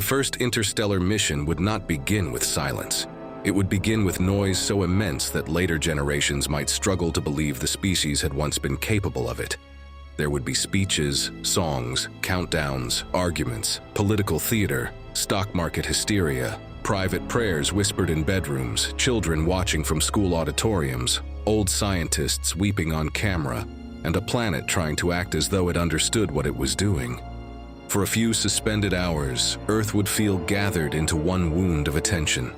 The first interstellar mission would not begin with silence. It would begin with noise so immense that later generations might struggle to believe the species had once been capable of it. There would be speeches, songs, countdowns, arguments, political theater, stock market hysteria, private prayers whispered in bedrooms, children watching from school auditoriums, old scientists weeping on camera, and a planet trying to act as though it understood what it was doing. For a few suspended hours, Earth would feel gathered into one wound of attention.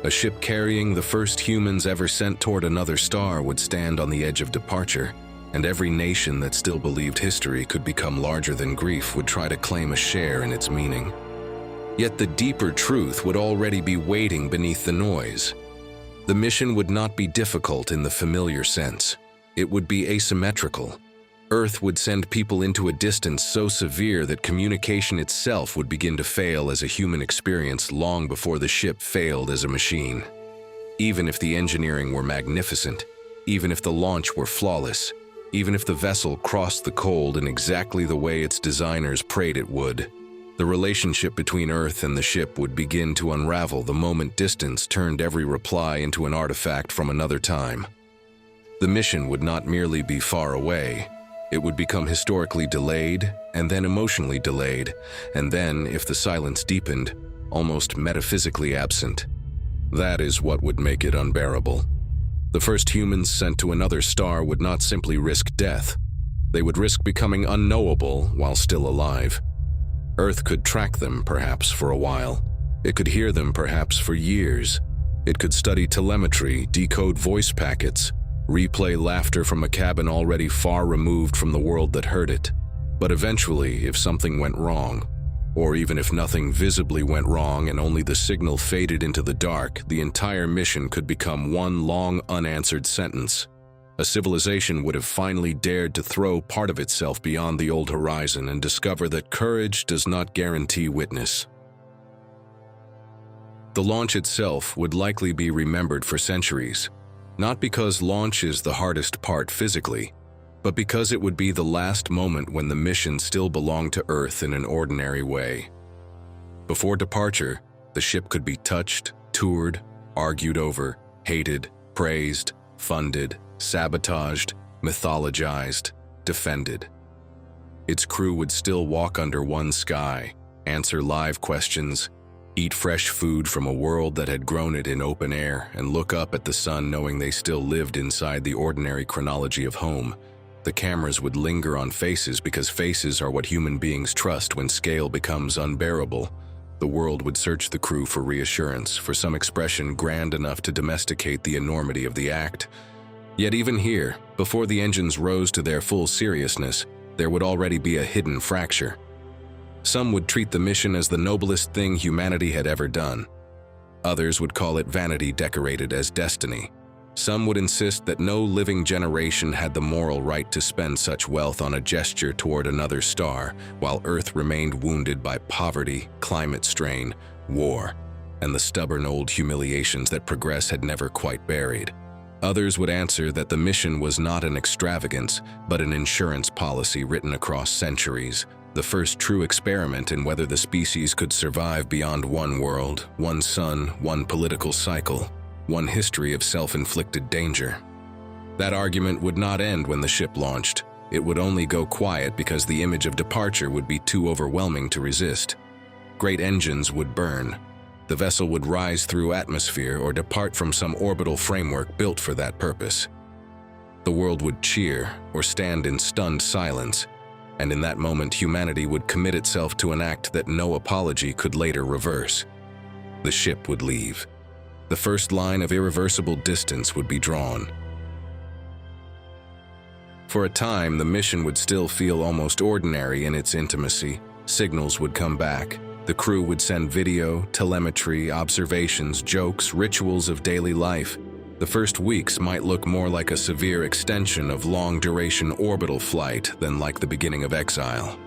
A ship carrying the first humans ever sent toward another star would stand on the edge of departure, and every nation that still believed history could become larger than grief would try to claim a share in its meaning. Yet the deeper truth would already be waiting beneath the noise. The mission would not be difficult in the familiar sense. It would be asymmetrical. Earth would send people into a distance so severe that communication itself would begin to fail as a human experience long before the ship failed as a machine. Even if the engineering were magnificent, even if the launch were flawless, even if the vessel crossed the cold in exactly the way its designers prayed it would, the relationship between Earth and the ship would begin to unravel the moment distance turned every reply into an artifact from another time. The mission would not merely be far away. It would become historically delayed, and then emotionally delayed, and then, if the silence deepened, almost metaphysically absent. That is what would make it unbearable. The first humans sent to another star would not simply risk death. They would risk becoming unknowable while still alive. Earth could track them, perhaps, for a while. It could hear them, perhaps, for years. It could study telemetry, decode voice packets, replay laughter from a cabin already far removed from the world that heard it. But eventually, if something went wrong, or even if nothing visibly went wrong and only the signal faded into the dark, the entire mission could become one long unanswered sentence. A civilization would have finally dared to throw part of itself beyond the old horizon and discover that courage does not guarantee witness. The launch itself would likely be remembered for centuries, not because launch is the hardest part physically, but because it would be the last moment when the mission still belonged to Earth in an ordinary way. Before departure, the ship could be touched, toured, argued over, hated, praised, funded, sabotaged, mythologized, defended. Its crew would still walk under one sky, answer live questions, eat fresh food from a world that had grown it in open air, and look up at the sun knowing they still lived inside the ordinary chronology of home. The cameras would linger on faces because faces are what human beings trust when scale becomes unbearable. The world would search the crew for reassurance, for some expression grand enough to domesticate the enormity of the act. Yet even here, before the engines rose to their full seriousness, there would already be a hidden fracture. Some would treat the mission as the noblest thing humanity had ever done. Others would call it vanity decorated as destiny. Some would insist that no living generation had the moral right to spend such wealth on a gesture toward another star, while Earth remained wounded by poverty, climate strain, war, and the stubborn old humiliations that progress had never quite buried. Others would answer that the mission was not an extravagance, but an insurance policy written across centuries, the first true experiment in whether the species could survive beyond one world, one sun, one political cycle, one history of self-inflicted danger. That argument would not end when the ship launched. It would only go quiet because the image of departure would be too overwhelming to resist. Great engines would burn. The vessel would rise through atmosphere or depart from some orbital framework built for that purpose. The world would cheer or stand in stunned silence, and in that moment humanity would commit itself to an act that no apology could later reverse. The ship would leave. The first line of irreversible distance would be drawn. For a time, the mission would still feel almost ordinary in its intimacy. Signals would come back. The crew would send video, telemetry, observations, jokes, rituals of daily life. The first weeks might look more like a severe extension of long-duration orbital flight than like the beginning of exile.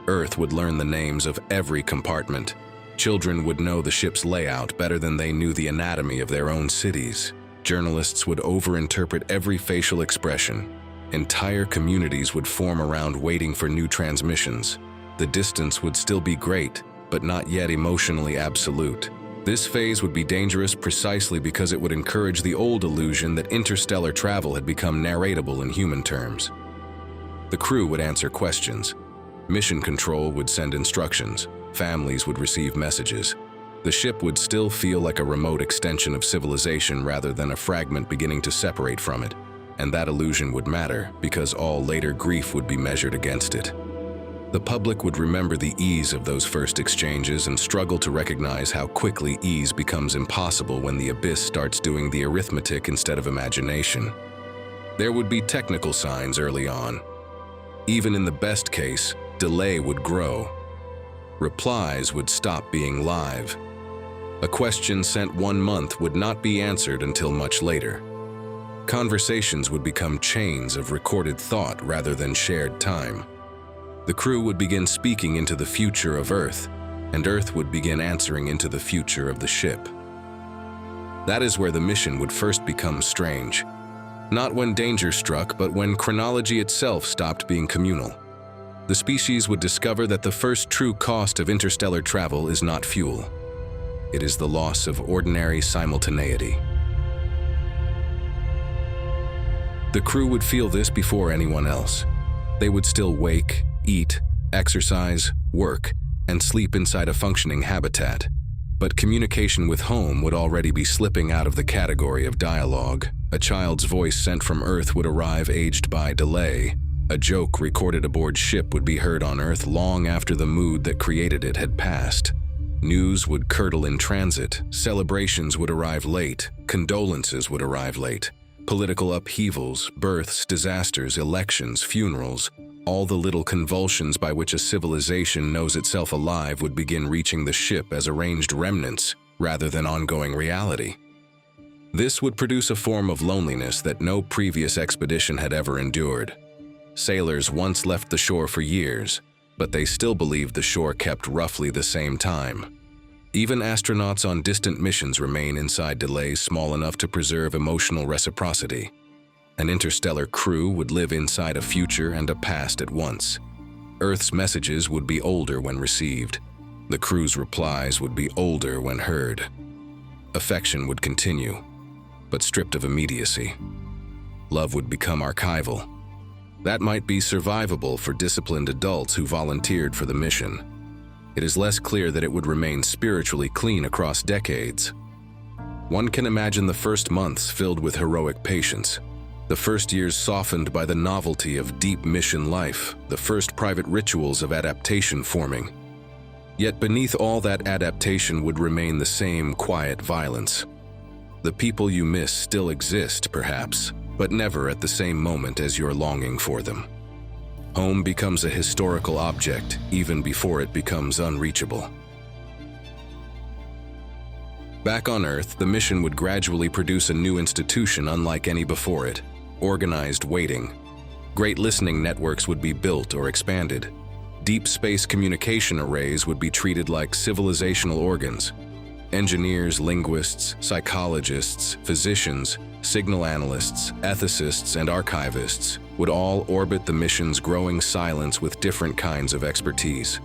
Earth would learn the names of every compartment. Children would know the ship's layout better than they knew the anatomy of their own cities. Journalists would overinterpret every facial expression. Entire communities would form around waiting for new transmissions. The distance would still be great, but not yet emotionally absolute. This phase would be dangerous precisely because it would encourage the old illusion that interstellar travel had become narratable in human terms. The crew would answer questions. Mission control would send instructions. Families would receive messages. The ship would still feel like a remote extension of civilization rather than a fragment beginning to separate from it. And that illusion would matter because all later grief would be measured against it. The public would remember the ease of those first exchanges and struggle to recognize how quickly ease becomes impossible when the abyss starts doing the arithmetic instead of imagination. There would be technical signs early on. Even in the best case, delay would grow. Replies would stop being live. A question sent 1 month would not be answered until much later. Conversations would become chains of recorded thought rather than shared time. The crew would begin speaking into the future of Earth, and Earth would begin answering into the future of the ship. That is where the mission would first become strange. Not when danger struck, but when chronology itself stopped being communal. The species would discover that the first true cost of interstellar travel is not fuel. It is the loss of ordinary simultaneity. The crew would feel this before anyone else. They would still wake, eat, exercise, work, and sleep inside a functioning habitat. But communication with home would already be slipping out of the category of dialogue. A child's voice sent from Earth would arrive aged by delay. A joke recorded aboard ship would be heard on Earth long after the mood that created it had passed. News would curdle in transit, celebrations would arrive late, condolences would arrive late. Political upheavals, births, disasters, elections, funerals, all the little convulsions by which a civilization knows itself alive would begin reaching the ship as arranged remnants rather than ongoing reality. This would produce a form of loneliness that no previous expedition had ever endured. Sailors once left the shore for years, but they still believed the shore kept roughly the same time. Even astronauts on distant missions remain inside delays small enough to preserve emotional reciprocity. An interstellar crew would live inside a future and a past at once. Earth's messages would be older when received. The crew's replies would be older when heard. Affection would continue, but stripped of immediacy. Love would become archival. That might be survivable for disciplined adults who volunteered for the mission. It is less clear that it would remain spiritually clean across decades. One can imagine the first months filled with heroic patience, the first years softened by the novelty of deep mission life, the first private rituals of adaptation forming. Yet beneath all that adaptation would remain the same quiet violence. The people you miss still exist, perhaps, but never at the same moment as you're longing for them. Home becomes a historical object even before it becomes unreachable. Back on Earth, the mission would gradually produce a new institution unlike any before it: organized waiting. Great listening networks would be built or expanded. Deep space communication arrays would be treated like civilizational organs. Engineers, linguists, psychologists, physicians, signal analysts, ethicists, and archivists would all orbit the mission's growing silence with different kinds of expertise.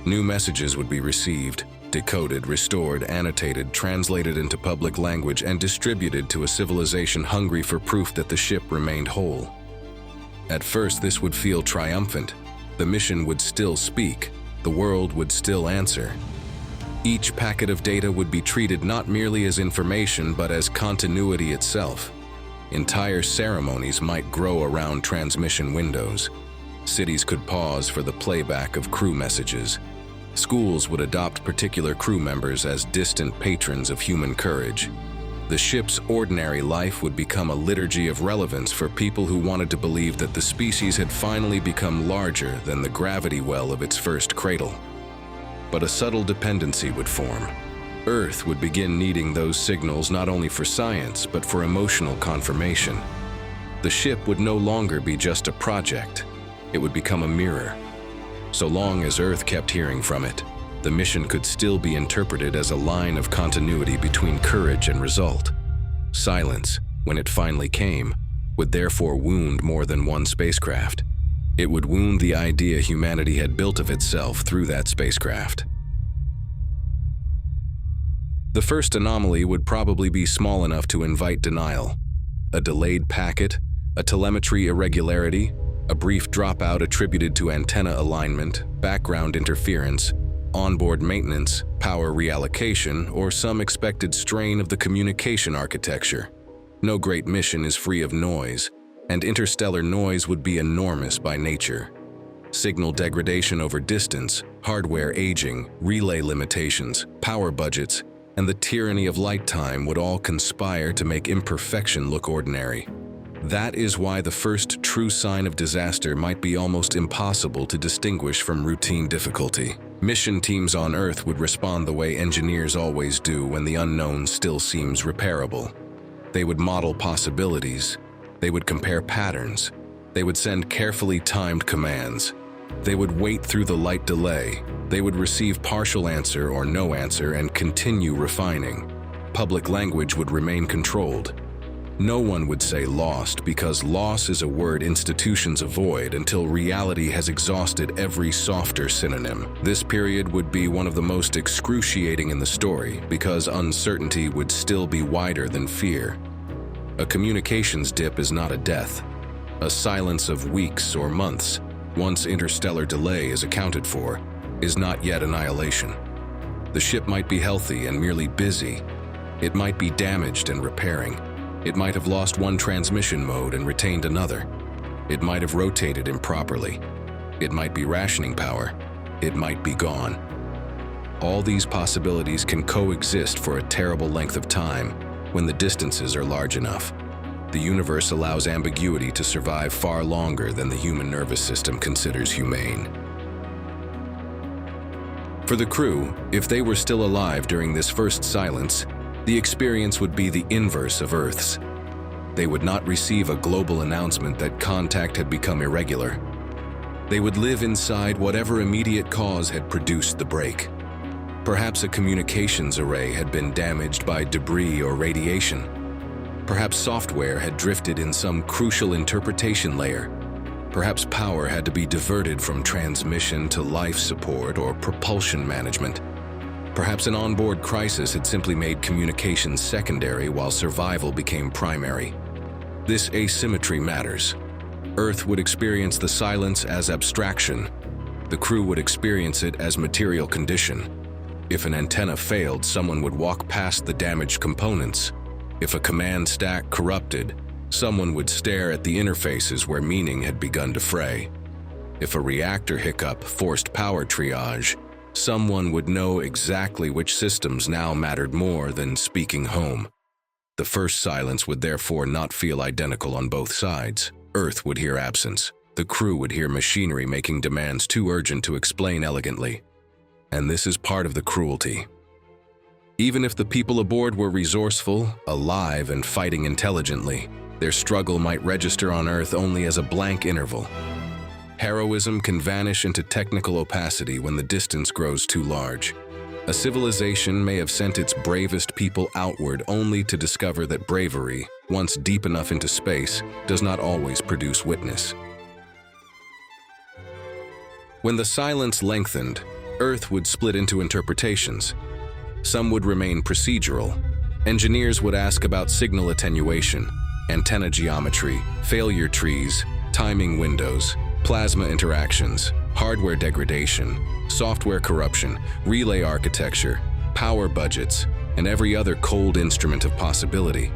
New messages would be received, decoded, restored, annotated, translated into public language, and distributed to a civilization hungry for proof that the ship remained whole. At first, this would feel triumphant. The mission would still speak. The world would still answer. Each packet of data would be treated not merely as information, but as continuity itself. Entire ceremonies might grow around transmission windows. Cities could pause for the playback of crew messages. Schools would adopt particular crew members as distant patrons of human courage. The ship's ordinary life would become a liturgy of relevance for people who wanted to believe that the species had finally become larger than the gravity well of its first cradle. But a subtle dependency would form. Earth would begin needing those signals not only for science, but for emotional confirmation. The ship would no longer be just a project. It would become a mirror. So long as Earth kept hearing from it, the mission could still be interpreted as a line of continuity between courage and result. Silence, when it finally came, would therefore wound more than one spacecraft. It would wound the idea humanity had built of itself through that spacecraft. The first anomaly would probably be small enough to invite denial. A delayed packet, a telemetry irregularity, a brief dropout attributed to antenna alignment, background interference, onboard maintenance, power reallocation, or some expected strain of the communication architecture. No great mission is free of noise, and interstellar noise would be enormous by nature. Signal degradation over distance, hardware aging, relay limitations, power budgets, and the tyranny of light time would all conspire to make imperfection look ordinary. That is why the first true sign of disaster might be almost impossible to distinguish from routine difficulty. Mission teams on Earth would respond the way engineers always do when the unknown still seems repairable. They would model possibilities. They would compare patterns. They would send carefully timed commands. They would wait through the light delay. They would receive partial answer or no answer and continue refining. Public language would remain controlled. No one would say lost because loss is a word institutions avoid until reality has exhausted every softer synonym. This period would be one of the most excruciating in the story because uncertainty would still be wider than fear. A communications dip is not a death. A silence of weeks or months, once interstellar delay is accounted for, is not yet annihilation. The ship might be healthy and merely busy. It might be damaged and repairing. It might have lost one transmission mode and retained another. It might have rotated improperly. It might be rationing power. It might be gone. All these possibilities can coexist for a terrible length of time when the distances are large enough. The universe allows ambiguity to survive far longer than the human nervous system considers humane. For the crew, if they were still alive during this first silence, the experience would be the inverse of Earth's. They would not receive a global announcement that contact had become irregular. They would live inside whatever immediate cause had produced the break. Perhaps a communications array had been damaged by debris or radiation. Perhaps software had drifted in some crucial interpretation layer. Perhaps power had to be diverted from transmission to life support or propulsion management. Perhaps an onboard crisis had simply made communications secondary while survival became primary. This asymmetry matters. Earth would experience the silence as abstraction. The crew would experience it as material condition. If an antenna failed, someone would walk past the damaged components. If a command stack corrupted, someone would stare at the interfaces where meaning had begun to fray. If a reactor hiccup forced power triage, someone would know exactly which systems now mattered more than speaking home. The first silence would therefore not feel identical on both sides. Earth would hear absence. The crew would hear machinery making demands too urgent to explain elegantly. And this is part of the cruelty. Even if the people aboard were resourceful, alive, and fighting intelligently, their struggle might register on Earth only as a blank interval. Heroism can vanish into technical opacity when the distance grows too large. A civilization may have sent its bravest people outward only to discover that bravery, once deep enough into space, does not always produce witness. When the silence lengthened, Earth would split into interpretations. Some would remain procedural. Engineers would ask about signal attenuation, antenna geometry, failure trees, timing windows, plasma interactions, hardware degradation, software corruption, relay architecture, power budgets, and every other cold instrument of possibility.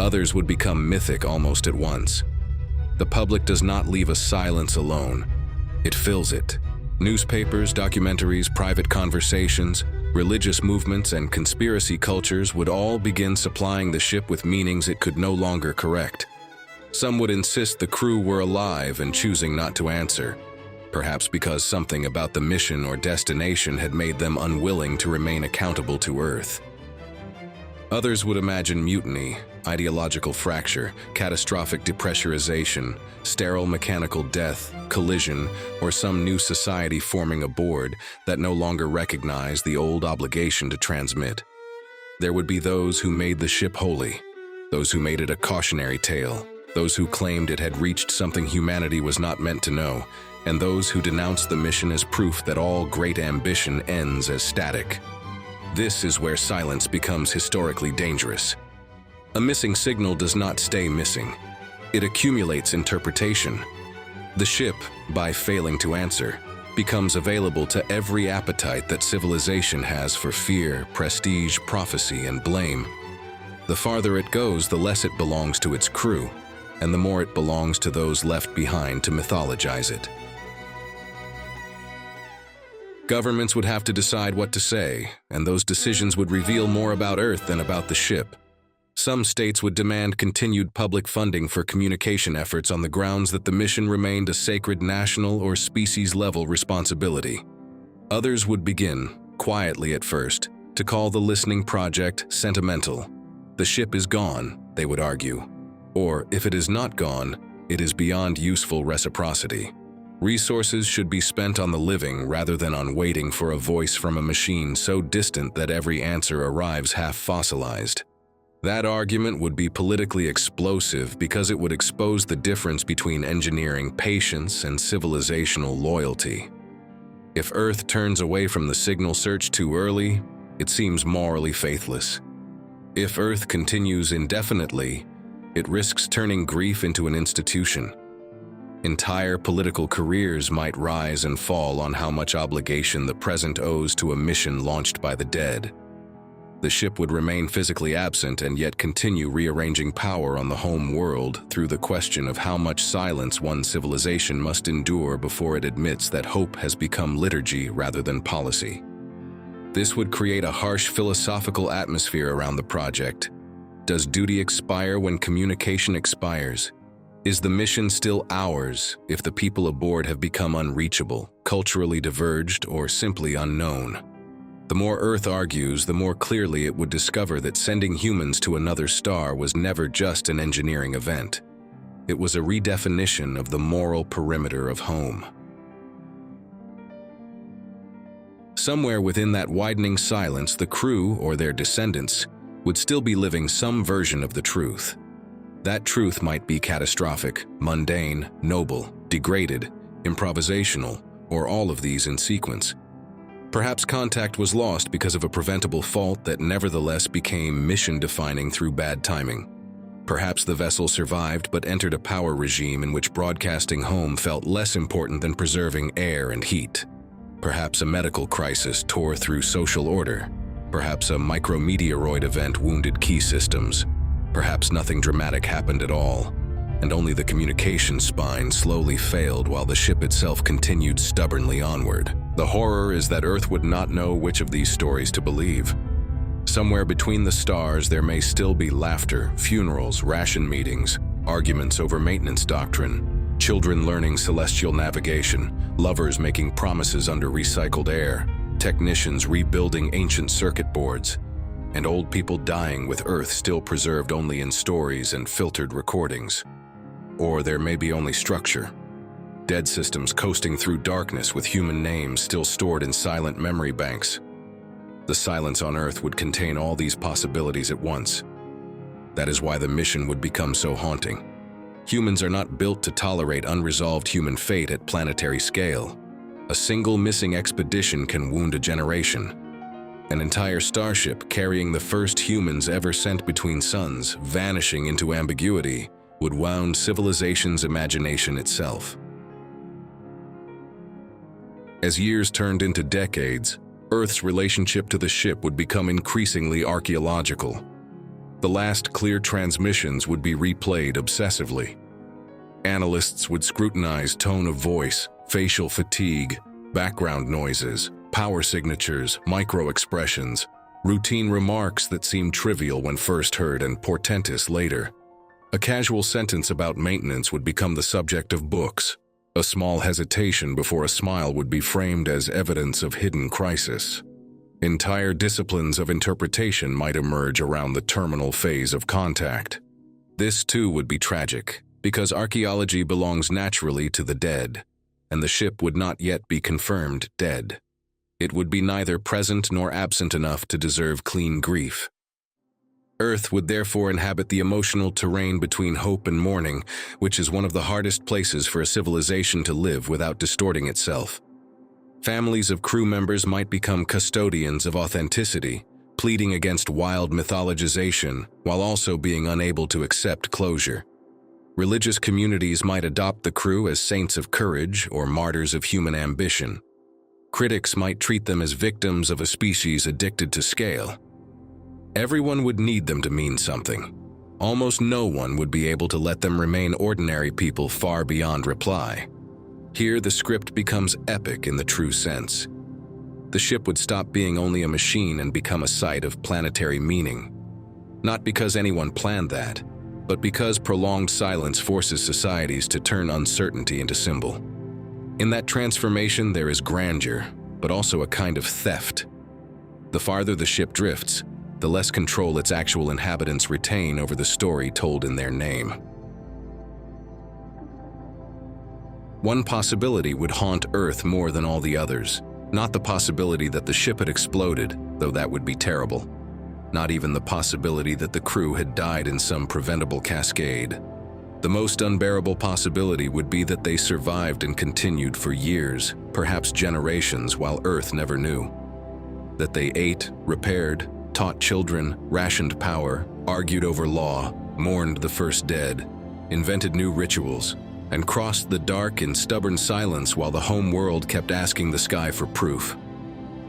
Others would become mythic almost at once. The public does not leave a silence alone. It fills it. Newspapers, documentaries, private conversations, religious movements, and conspiracy cultures would all begin supplying the ship with meanings it could no longer correct. Some would insist the crew were alive and choosing not to answer, perhaps because something about the mission or destination had made them unwilling to remain accountable to Earth. Others would imagine mutiny, ideological fracture, catastrophic depressurization, sterile mechanical death, collision, or some new society forming aboard that no longer recognized the old obligation to transmit. There would be those who made the ship holy, those who made it a cautionary tale, those who claimed it had reached something humanity was not meant to know, and those who denounced the mission as proof that all great ambition ends as static. This is where silence becomes historically dangerous. A missing signal does not stay missing. It accumulates interpretation. The ship, by failing to answer, becomes available to every appetite that civilization has for fear, prestige, prophecy, and blame. The farther it goes, the less it belongs to its crew, and the more it belongs to those left behind to mythologize it. Governments would have to decide what to say, and those decisions would reveal more about Earth than about the ship. Some states would demand continued public funding for communication efforts on the grounds that the mission remained a sacred national or species-level responsibility. Others would begin, quietly at first, to call the listening project sentimental. The ship is gone, they would argue. Or, if it is not gone, it is beyond useful reciprocity. Resources should be spent on the living rather than on waiting for a voice from a machine so distant that every answer arrives half fossilized. That argument would be politically explosive because it would expose the difference between engineering patience and civilizational loyalty. If Earth turns away from the signal search too early, it seems morally faithless. If Earth continues indefinitely, it risks turning grief into an institution. Entire political careers might rise and fall on how much obligation the present owes to a mission launched by the dead. The ship would remain physically absent and yet continue rearranging power on the home world through the question of how much silence one civilization must endure before it admits that hope has become liturgy rather than policy. This would create a harsh philosophical atmosphere around the project. Does duty expire when communication expires? Is the mission still ours if the people aboard have become unreachable, culturally diverged, or simply unknown? The more Earth argues, the more clearly it would discover that sending humans to another star was never just an engineering event. It was a redefinition of the moral perimeter of home. Somewhere within that widening silence, the crew, or their descendants, would still be living some version of the truth. That truth might be catastrophic, mundane, noble, degraded, improvisational, or all of these in sequence. Perhaps contact was lost because of a preventable fault that nevertheless became mission-defining through bad timing. Perhaps the vessel survived but entered a power regime in which broadcasting home felt less important than preserving air and heat. Perhaps a medical crisis tore through social order. Perhaps a micrometeoroid event wounded key systems. Perhaps nothing dramatic happened at all, and only the communication spine slowly failed while the ship itself continued stubbornly onward. The horror is that Earth would not know which of these stories to believe. Somewhere between the stars there may still be laughter, funerals, ration meetings, arguments over maintenance doctrine, children learning celestial navigation, lovers making promises under recycled air, technicians rebuilding ancient circuit boards, and old people dying with Earth still preserved only in stories and filtered recordings. Or there may be only structure. Dead systems coasting through darkness with human names still stored in silent memory banks. The silence on Earth would contain all these possibilities at once. That is why the mission would become so haunting. Humans are not built to tolerate unresolved human fate at planetary scale. A single missing expedition can wound a generation. An entire starship carrying the first humans ever sent between suns, vanishing into ambiguity, would wound civilization's imagination itself. As years turned into decades, Earth's relationship to the ship would become increasingly archaeological. The last clear transmissions would be replayed obsessively. Analysts would scrutinize tone of voice, facial fatigue, background noises, power signatures, micro-expressions, routine remarks that seemed trivial when first heard and portentous later. A casual sentence about maintenance would become the subject of books. A small hesitation before a smile would be framed as evidence of hidden crisis. Entire disciplines of interpretation might emerge around the terminal phase of contact. This too would be tragic, because archaeology belongs naturally to the dead, and the ship would not yet be confirmed dead. It would be neither present nor absent enough to deserve clean grief. Earth would therefore inhabit the emotional terrain between hope and mourning, which is one of the hardest places for a civilization to live without distorting itself. Families of crew members might become custodians of authenticity, pleading against wild mythologization while also being unable to accept closure. Religious communities might adopt the crew as saints of courage or martyrs of human ambition. Critics might treat them as victims of a species addicted to scale. Everyone would need them to mean something. Almost no one would be able to let them remain ordinary people far beyond reply. Here, the script becomes epic in the true sense. The ship would stop being only a machine and become a site of planetary meaning. Not because anyone planned that, but because prolonged silence forces societies to turn uncertainty into symbol. In that transformation, there is grandeur, but also a kind of theft. The farther the ship drifts, the less control its actual inhabitants retain over the story told in their name. One possibility would haunt Earth more than all the others. Not the possibility that the ship had exploded, though that would be terrible. Not even the possibility that the crew had died in some preventable cascade. The most unbearable possibility would be that they survived and continued for years, perhaps generations, while Earth never knew. That they ate, repaired, taught children, rationed power, argued over law, mourned the first dead, invented new rituals, and crossed the dark in stubborn silence while the home world kept asking the sky for proof.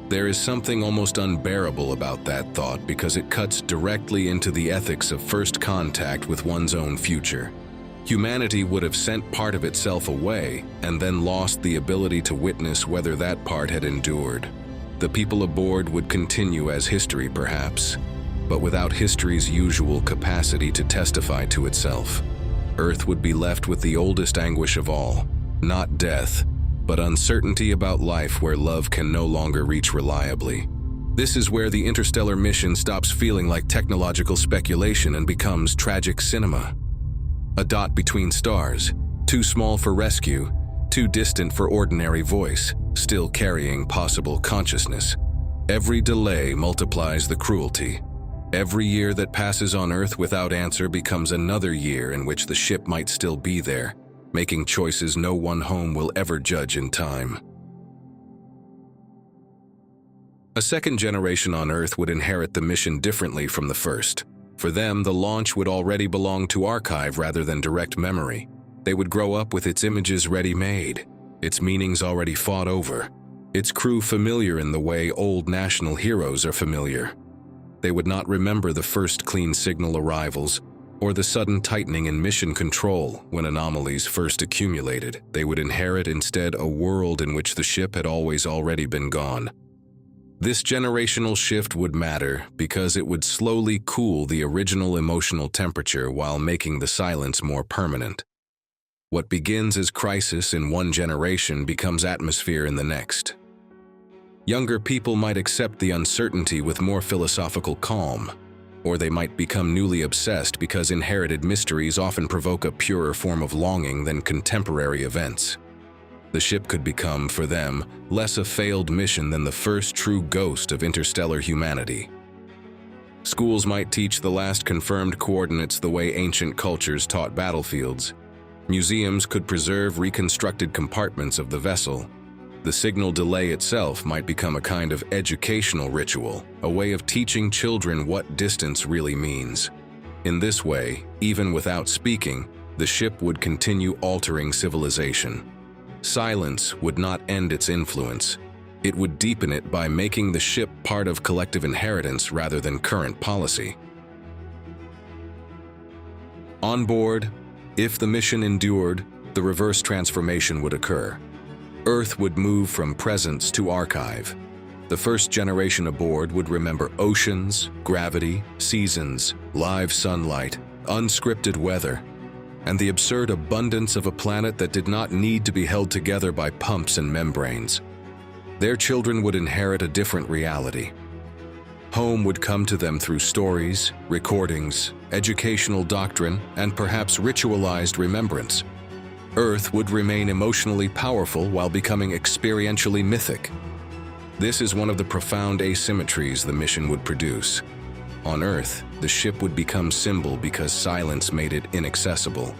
There is something almost unbearable about that thought because it cuts directly into the ethics of first contact with one's own future. Humanity would have sent part of itself away and then lost the ability to witness whether that part had endured. The people aboard would continue as history, perhaps, but without history's usual capacity to testify to itself. Earth would be left with the oldest anguish of all, not death, but uncertainty about life where love can no longer reach reliably. This is where the interstellar mission stops feeling like technological speculation and becomes tragic cinema. A dot between stars, too small for rescue, too distant for ordinary voice, still carrying possible consciousness. Every delay multiplies the cruelty. Every year that passes on Earth without answer becomes another year in which the ship might still be there, making choices no one home will ever judge in time. A second generation on Earth would inherit the mission differently from the first. For them, the launch would already belong to archive rather than direct memory. They would grow up with its images ready-made, its meanings already fought over, its crew familiar in the way old national heroes are familiar. They would not remember the first clean signal arrivals or the sudden tightening in mission control when anomalies first accumulated. They would inherit instead a world in which the ship had already been gone. This generational shift would matter because it would slowly cool the original emotional temperature while making the silence more permanent. What begins as crisis in one generation becomes atmosphere in the next. Younger people might accept the uncertainty with more philosophical calm, or they might become newly obsessed because inherited mysteries often provoke a purer form of longing than contemporary events. The ship could become, for them, less a failed mission than the first true ghost of interstellar humanity. Schools might teach the last confirmed coordinates the way ancient cultures taught battlefields. Museums could preserve reconstructed compartments of the vessel. The signal delay itself might become a kind of educational ritual, a way of teaching children what distance really means. In this way, even without speaking, the ship would continue altering civilization. Silence would not end its influence. It would deepen it by making the ship part of collective inheritance rather than current policy. On board, if the mission endured, the reverse transformation would occur. Earth would move from presence to archive. The first generation aboard would remember oceans, gravity, seasons, live sunlight, unscripted weather, and the absurd abundance of a planet that did not need to be held together by pumps and membranes. Their children would inherit a different reality. Home would come to them through stories, recordings, educational doctrine, and perhaps ritualized remembrance. Earth would remain emotionally powerful while becoming experientially mythic. This is one of the profound asymmetries the mission would produce. On Earth, the ship would become symbol because silence made it inaccessible.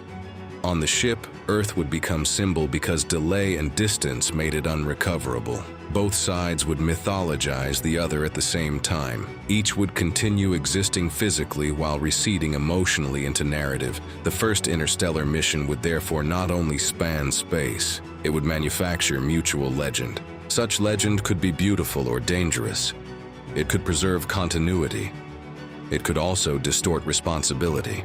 On the ship, Earth would become symbol because delay and distance made it unrecoverable. Both sides would mythologize the other at the same time. Each would continue existing physically while receding emotionally into narrative. The first interstellar mission would therefore not only span space, it would manufacture mutual legend. Such legend could be beautiful or dangerous. It could preserve continuity. It could also distort responsibility.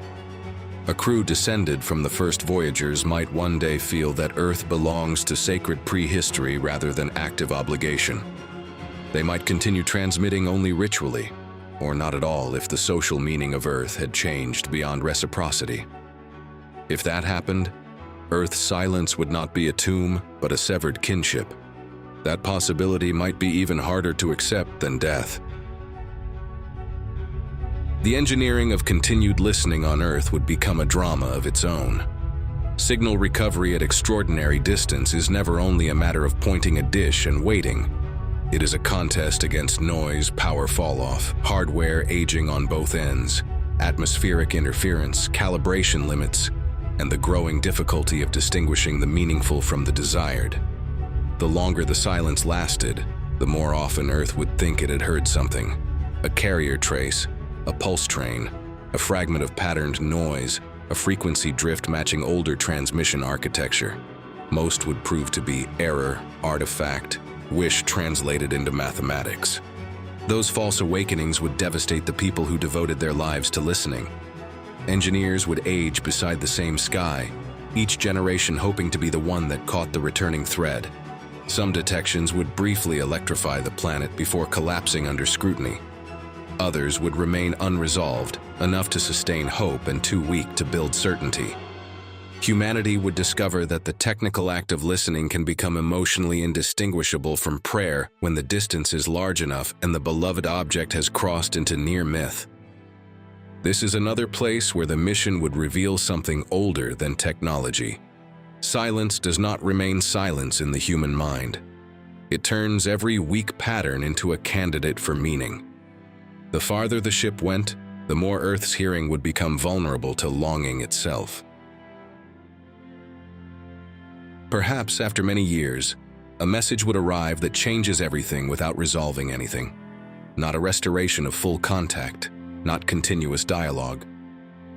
A crew descended from the first voyagers might one day feel that Earth belongs to sacred prehistory rather than active obligation. They might continue transmitting only ritually, or not at all if the social meaning of Earth had changed beyond reciprocity. If that happened, Earth's silence would not be a tomb, but a severed kinship. That possibility might be even harder to accept than death. The engineering of continued listening on Earth would become a drama of its own. Signal recovery at extraordinary distance is never only a matter of pointing a dish and waiting. It is a contest against noise, power fall-off, hardware aging on both ends, atmospheric interference, calibration limits, and the growing difficulty of distinguishing the meaningful from the desired. The longer the silence lasted, the more often Earth would think it had heard something. A carrier trace, a pulse train, a fragment of patterned noise, a frequency drift matching older transmission architecture. Most would prove to be error, artifact, wish translated into mathematics. Those false awakenings would devastate the people who devoted their lives to listening. Engineers would age beside the same sky, each generation hoping to be the one that caught the returning thread. Some detections would briefly electrify the planet before collapsing under scrutiny. Others would remain unresolved, enough to sustain hope and too weak to build certainty. Humanity would discover that the technical act of listening can become emotionally indistinguishable from prayer when the distance is large enough and the beloved object has crossed into near myth. This is another place where the mission would reveal something older than technology. Silence does not remain silence in the human mind. It turns every weak pattern into a candidate for meaning. The farther the ship went, the more Earth's hearing would become vulnerable to longing itself. Perhaps after many years, a message would arrive that changes everything without resolving anything. Not a restoration of full contact, not continuous dialogue.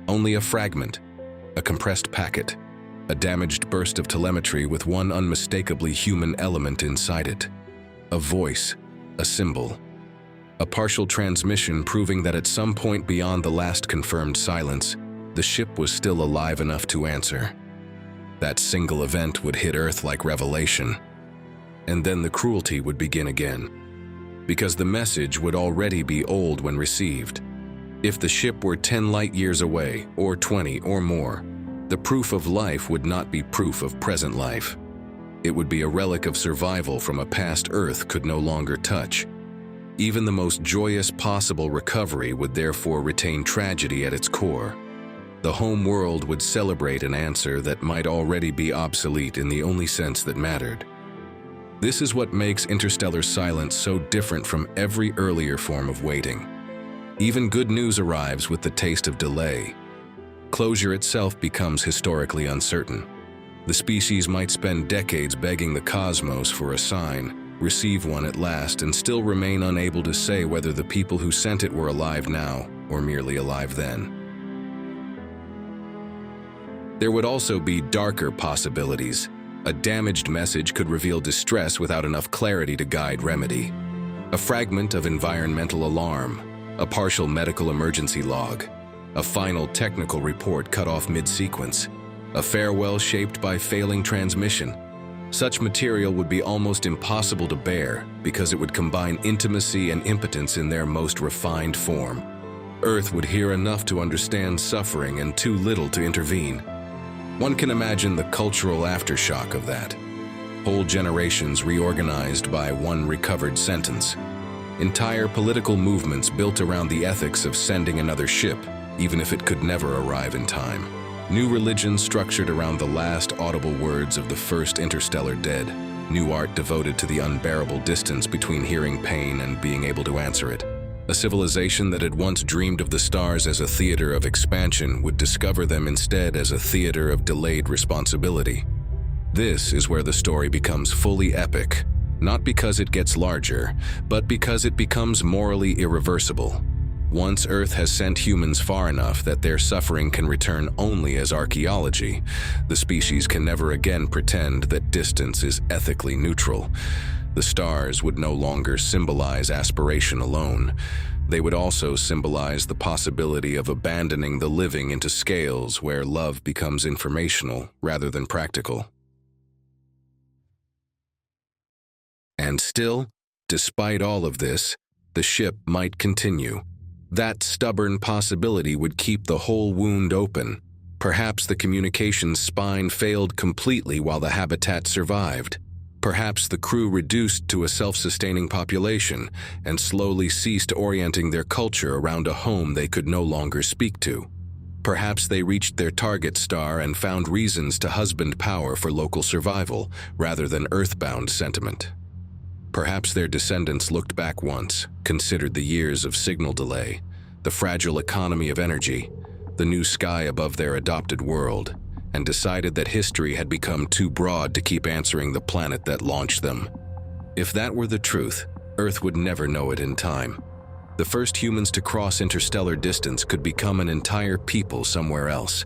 Only a fragment, a compressed packet, a damaged burst of telemetry with one unmistakably human element inside it. A voice, a symbol. A partial transmission proving that at some point beyond the last confirmed silence, the ship was still alive enough to answer. That single event would hit Earth like revelation. And then the cruelty would begin again. Because the message would already be old when received. If the ship were 10 light years away, or 20 or more, the proof of life would not be proof of present life. It would be a relic of survival from a past Earth could no longer touch. Even the most joyous possible recovery would therefore retain tragedy at its core. The home world would celebrate an answer that might already be obsolete in the only sense that mattered. This is what makes interstellar silence so different from every earlier form of waiting. Even good news arrives with the taste of delay. Closure itself becomes historically uncertain. The species might spend decades begging the cosmos for a sign, receive one at last, and still remain unable to say whether the people who sent it were alive now or merely alive then. There would also be darker possibilities. A damaged message could reveal distress without enough clarity to guide remedy. A fragment of environmental alarm, a partial medical emergency log, a final technical report cut off mid-sequence, a farewell shaped by failing transmission. Such material would be almost impossible to bear because it would combine intimacy and impotence in their most refined form. Earth would hear enough to understand suffering and too little to intervene. One can imagine the cultural aftershock of that. Whole generations reorganized by one recovered sentence. Entire political movements built around the ethics of sending another ship, even if it could never arrive in time. New religions structured around the last audible words of the first interstellar dead. New art devoted to the unbearable distance between hearing pain and being able to answer it. A civilization that had once dreamed of the stars as a theater of expansion would discover them instead as a theater of delayed responsibility. This is where the story becomes fully epic, not because it gets larger, but because it becomes morally irreversible. Once Earth has sent humans far enough that their suffering can return only as archaeology, the species can never again pretend that distance is ethically neutral. The stars would no longer symbolize aspiration alone. They would also symbolize the possibility of abandoning the living into scales where love becomes informational rather than practical. And still, despite all of this, the ship might continue. That stubborn possibility would keep the whole wound open. Perhaps the communications spine failed completely while the habitat survived. Perhaps the crew reduced to a self-sustaining population and slowly ceased orienting their culture around a home they could no longer speak to. Perhaps they reached their target star and found reasons to husband power for local survival rather than earthbound sentiment. Perhaps their descendants looked back once, considered the years of signal delay, the fragile economy of energy, the new sky above their adopted world, and decided that history had become too broad to keep answering the planet that launched them. If that were the truth, Earth would never know it in time. The first humans to cross interstellar distance could become an entire people somewhere else,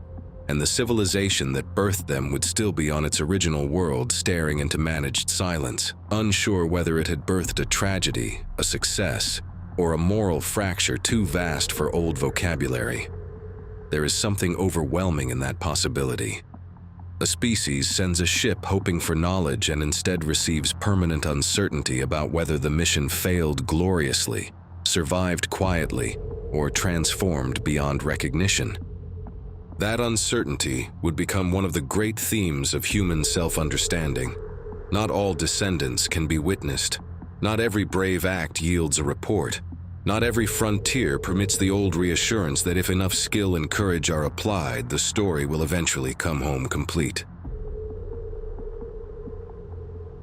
and the civilization that birthed them would still be on its original world staring into managed silence, unsure whether it had birthed a tragedy, a success, or a moral fracture too vast for old vocabulary. There is something overwhelming in that possibility. A species sends a ship hoping for knowledge and instead receives permanent uncertainty about whether the mission failed gloriously, survived quietly, or transformed beyond recognition. That uncertainty would become one of the great themes of human self-understanding. Not all descendants can be witnessed. Not every brave act yields a report. Not every frontier permits the old reassurance that if enough skill and courage are applied, the story will eventually come home complete.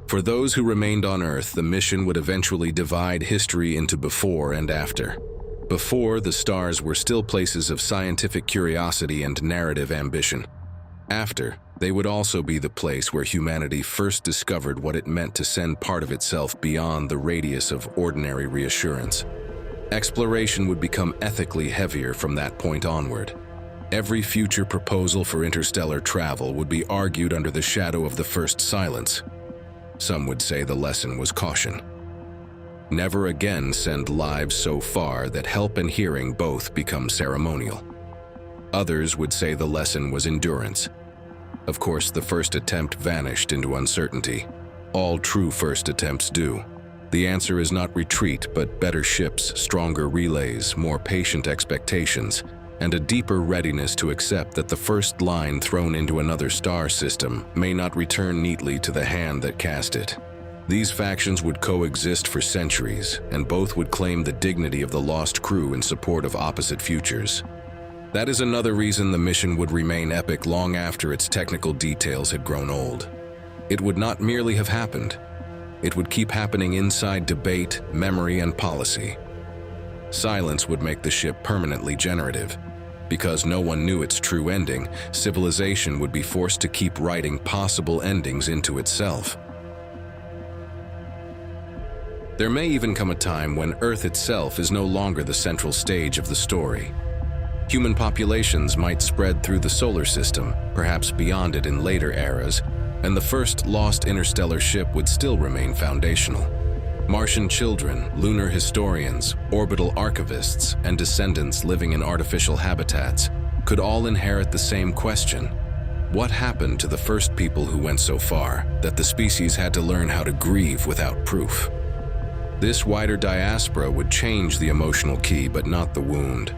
For those who remained on Earth, the mission would eventually divide history into before and after. Before, the stars were still places of scientific curiosity and narrative ambition. After, they would also be the place where humanity first discovered what it meant to send part of itself beyond the radius of ordinary reassurance. Exploration would become ethically heavier from that point onward. Every future proposal for interstellar travel would be argued under the shadow of the first silence. Some would say the lesson was caution. Never again send lives so far that help and hearing both become ceremonial. Others would say the lesson was endurance. Of course, the first attempt vanished into uncertainty. All true first attempts do. The answer is not retreat, but better ships, stronger relays, more patient expectations, and a deeper readiness to accept that the first line thrown into another star system may not return neatly to the hand that cast it. These factions would coexist for centuries, and both would claim the dignity of the lost crew in support of opposite futures. That is another reason the mission would remain epic long after its technical details had grown old. It would not merely have happened. It would keep happening inside debate, memory, and policy. Silence would make the ship permanently generative. Because no one knew its true ending, civilization would be forced to keep writing possible endings into itself. There may even come a time when Earth itself is no longer the central stage of the story. Human populations might spread through the solar system, perhaps beyond it in later eras, and the first lost interstellar ship would still remain foundational. Martian children, lunar historians, orbital archivists, and descendants living in artificial habitats could all inherit the same question. What happened to the first people who went so far that the species had to learn how to grieve without proof? This wider diaspora would change the emotional key, but not the wound.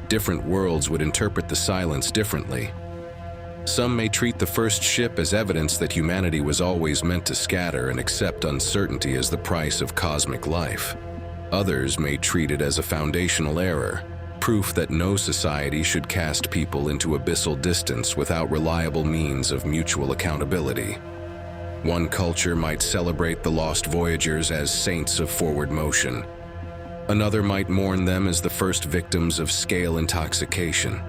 Different worlds would interpret the silence differently. Some may treat the first ship as evidence that humanity was always meant to scatter and accept uncertainty as the price of cosmic life. Others may treat it as a foundational error, proof that no society should cast people into abyssal distance without reliable means of mutual accountability. One culture might celebrate the lost voyagers as saints of forward motion. Another might mourn them as the first victims of scale intoxication.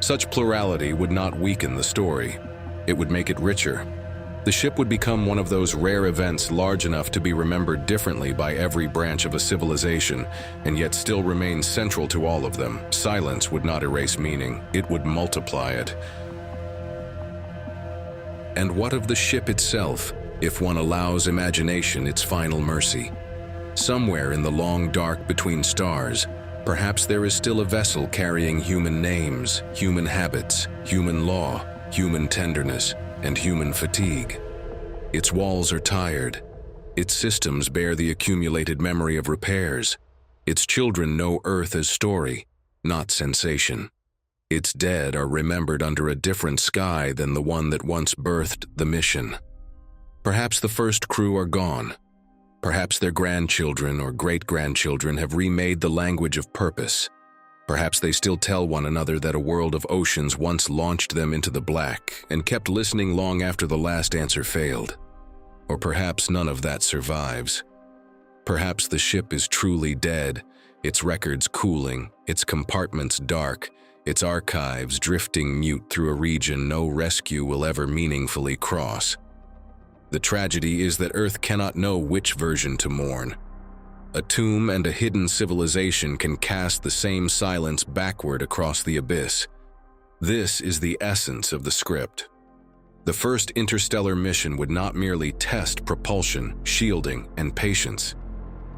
Such plurality would not weaken the story. It would make it richer. The ship would become one of those rare events large enough to be remembered differently by every branch of a civilization, and yet still remain central to all of them. Silence would not erase meaning, it would multiply it. And what of the ship itself, if one allows imagination its final mercy? Somewhere in the long dark between stars, perhaps there is still a vessel carrying human names, human habits, human law, human tenderness, and human fatigue. Its walls are tired. Its systems bear the accumulated memory of repairs. Its children know Earth as story, not sensation. Its dead are remembered under a different sky than the one that once birthed the mission. Perhaps the first crew are gone. Perhaps their grandchildren or great-grandchildren have remade the language of purpose. Perhaps they still tell one another that a world of oceans once launched them into the black and kept listening long after the last answer failed. Or perhaps none of that survives. Perhaps the ship is truly dead, its records cooling, its compartments dark, its archives drifting mute through a region no rescue will ever meaningfully cross. The tragedy is that Earth cannot know which version to mourn. A tomb and a hidden civilization can cast the same silence backward across the abyss. This is the essence of the script. The first interstellar mission would not merely test propulsion, shielding, and patience.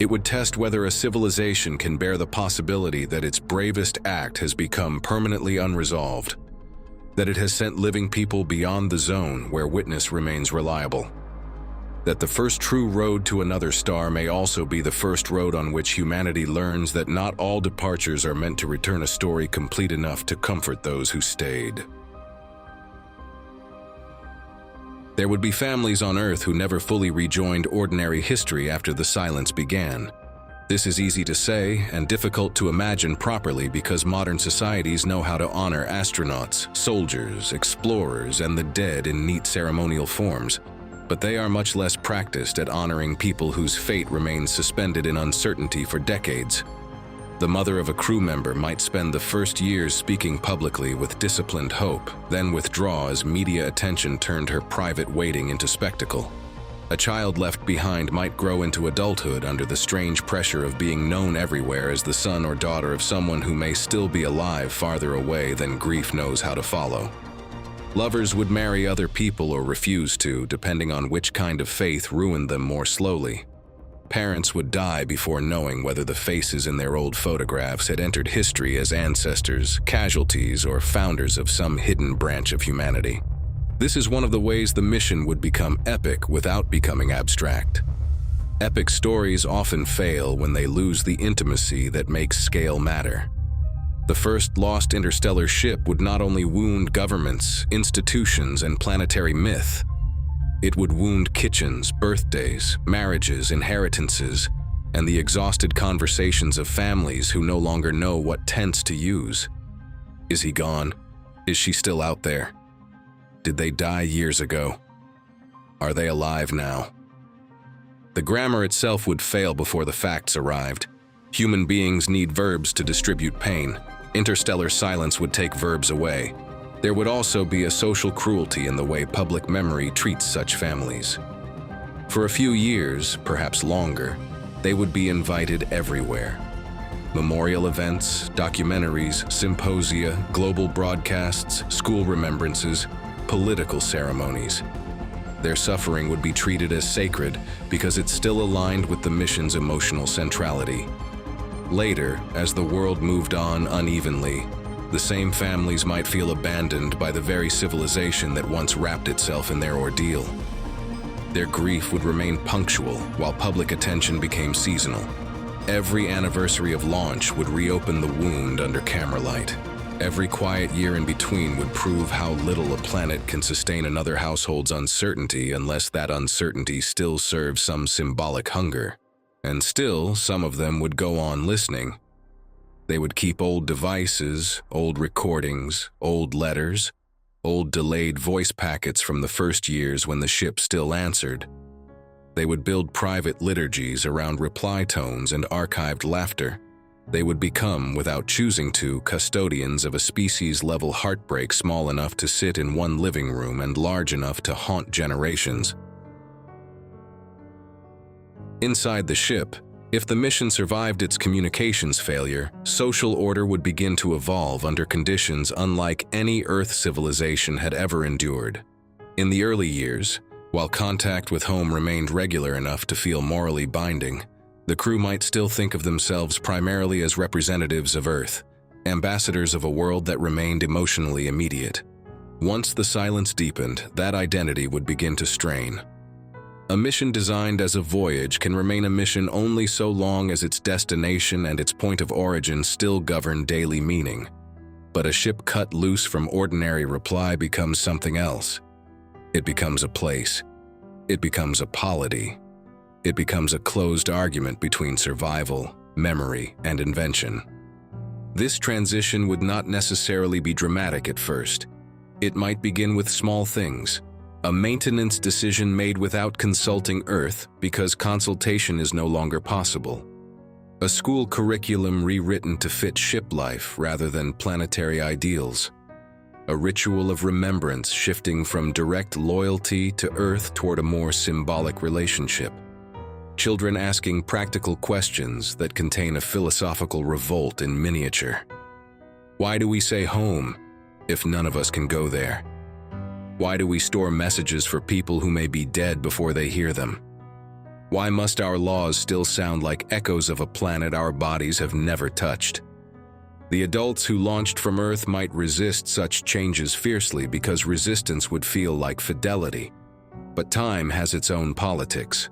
It would test whether a civilization can bear the possibility that its bravest act has become permanently unresolved, that it has sent living people beyond the zone where witness remains reliable. That the first true road to another star may also be the first road on which humanity learns that not all departures are meant to return a story complete enough to comfort those who stayed. There would be families on Earth who never fully rejoined ordinary history after the silence began. This is easy to say and difficult to imagine properly because modern societies know how to honor astronauts, soldiers, explorers, and the dead in neat ceremonial forms. But they are much less practiced at honoring people whose fate remains suspended in uncertainty for decades. The mother of a crew member might spend the first years speaking publicly with disciplined hope, then withdraw as media attention turned her private waiting into spectacle. A child left behind might grow into adulthood under the strange pressure of being known everywhere as the son or daughter of someone who may still be alive farther away than grief knows how to follow. Lovers would marry other people or refuse to, depending on which kind of faith ruined them more slowly. Parents would die before knowing whether the faces in their old photographs had entered history as ancestors, casualties, or founders of some hidden branch of humanity. This is one of the ways the mission would become epic without becoming abstract. Epic stories often fail when they lose the intimacy that makes scale matter. The first lost interstellar ship would not only wound governments, institutions, and planetary myth. It would wound kitchens, birthdays, marriages, inheritances, and the exhausted conversations of families who no longer know what tense to use. Is he gone? Is she still out there? Did they die years ago? Are they alive now? The grammar itself would fail before the facts arrived. Human beings need verbs to distribute pain. Interstellar silence would take verbs away. There would also be a social cruelty in the way public memory treats such families. For a few years, perhaps longer, they would be invited everywhere. Memorial events, documentaries, symposia, global broadcasts, school remembrances, political ceremonies. Their suffering would be treated as sacred because it still aligned with the mission's emotional centrality. Later, as the world moved on unevenly, the same families might feel abandoned by the very civilization that once wrapped itself in their ordeal. Their grief would remain punctual while public attention became seasonal. Every anniversary of launch would reopen the wound under camera light. Every quiet year in between would prove how little a planet can sustain another household's uncertainty unless that uncertainty still serves some symbolic hunger. And still, some of them would go on listening. They would keep old devices, old recordings, old letters, old delayed voice packets from the first years when the ship still answered. They would build private liturgies around reply tones and archived laughter. They would become, without choosing to, custodians of a species-level heartbreak small enough to sit in one living room and large enough to haunt generations. Inside the ship, if the mission survived its communications failure, social order would begin to evolve under conditions unlike any Earth civilization had ever endured. In the early years, while contact with home remained regular enough to feel morally binding, the crew might still think of themselves primarily as representatives of Earth, ambassadors of a world that remained emotionally immediate. Once the silence deepened, that identity would begin to strain. A mission designed as a voyage can remain a mission only so long as its destination and its point of origin still govern daily meaning. But a ship cut loose from ordinary reply becomes something else. It becomes a place. It becomes a polity. It becomes a closed argument between survival, memory, and invention. This transition would not necessarily be dramatic at first. It might begin with small things. A maintenance decision made without consulting Earth because consultation is no longer possible. A school curriculum rewritten to fit ship life rather than planetary ideals. A ritual of remembrance shifting from direct loyalty to Earth toward a more symbolic relationship. Children asking practical questions that contain a philosophical revolt in miniature. Why do we say home if none of us can go there? Why do we store messages for people who may be dead before they hear them? Why must our laws still sound like echoes of a planet our bodies have never touched? The adults who launched from Earth might resist such changes fiercely because resistance would feel like fidelity. But time has its own politics.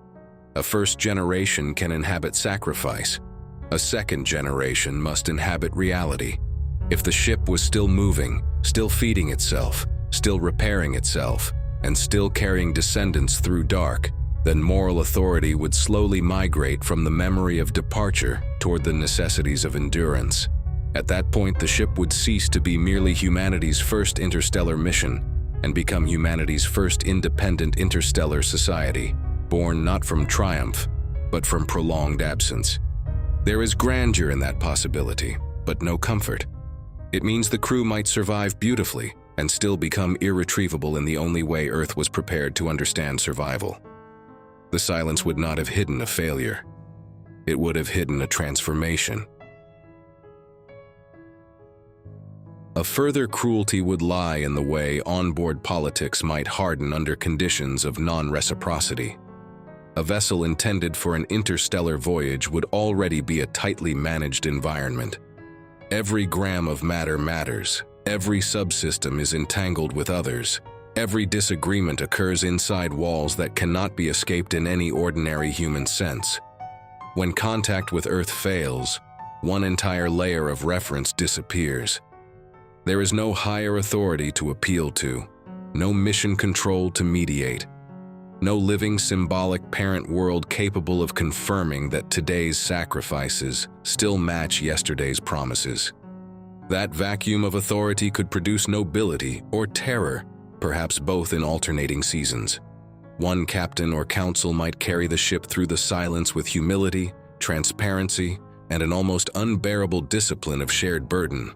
A first generation can inhabit sacrifice. A second generation must inhabit reality. If the ship was still moving, still feeding itself, still repairing itself, and still carrying descendants through dark, then moral authority would slowly migrate from the memory of departure toward the necessities of endurance. At that point, the ship would cease to be merely humanity's first interstellar mission and become humanity's first independent interstellar society, born not from triumph, but from prolonged absence. There is grandeur in that possibility, but no comfort. It means the crew might survive beautifully and still become irretrievable in the only way Earth was prepared to understand survival. The silence would not have hidden a failure. It would have hidden a transformation. A further cruelty would lie in the way onboard politics might harden under conditions of non-reciprocity. A vessel intended for an interstellar voyage would already be a tightly managed environment. Every gram of matter matters. Every subsystem is entangled with others. Every disagreement occurs inside walls that cannot be escaped in any ordinary human sense. When contact with Earth fails, one entire layer of reference disappears. There is no higher authority to appeal to, no mission control to mediate, no living symbolic parent world capable of confirming that today's sacrifices still match yesterday's promises. That vacuum of authority could produce nobility or terror, perhaps both in alternating seasons. One captain or council might carry the ship through the silence with humility, transparency, and an almost unbearable discipline of shared burden.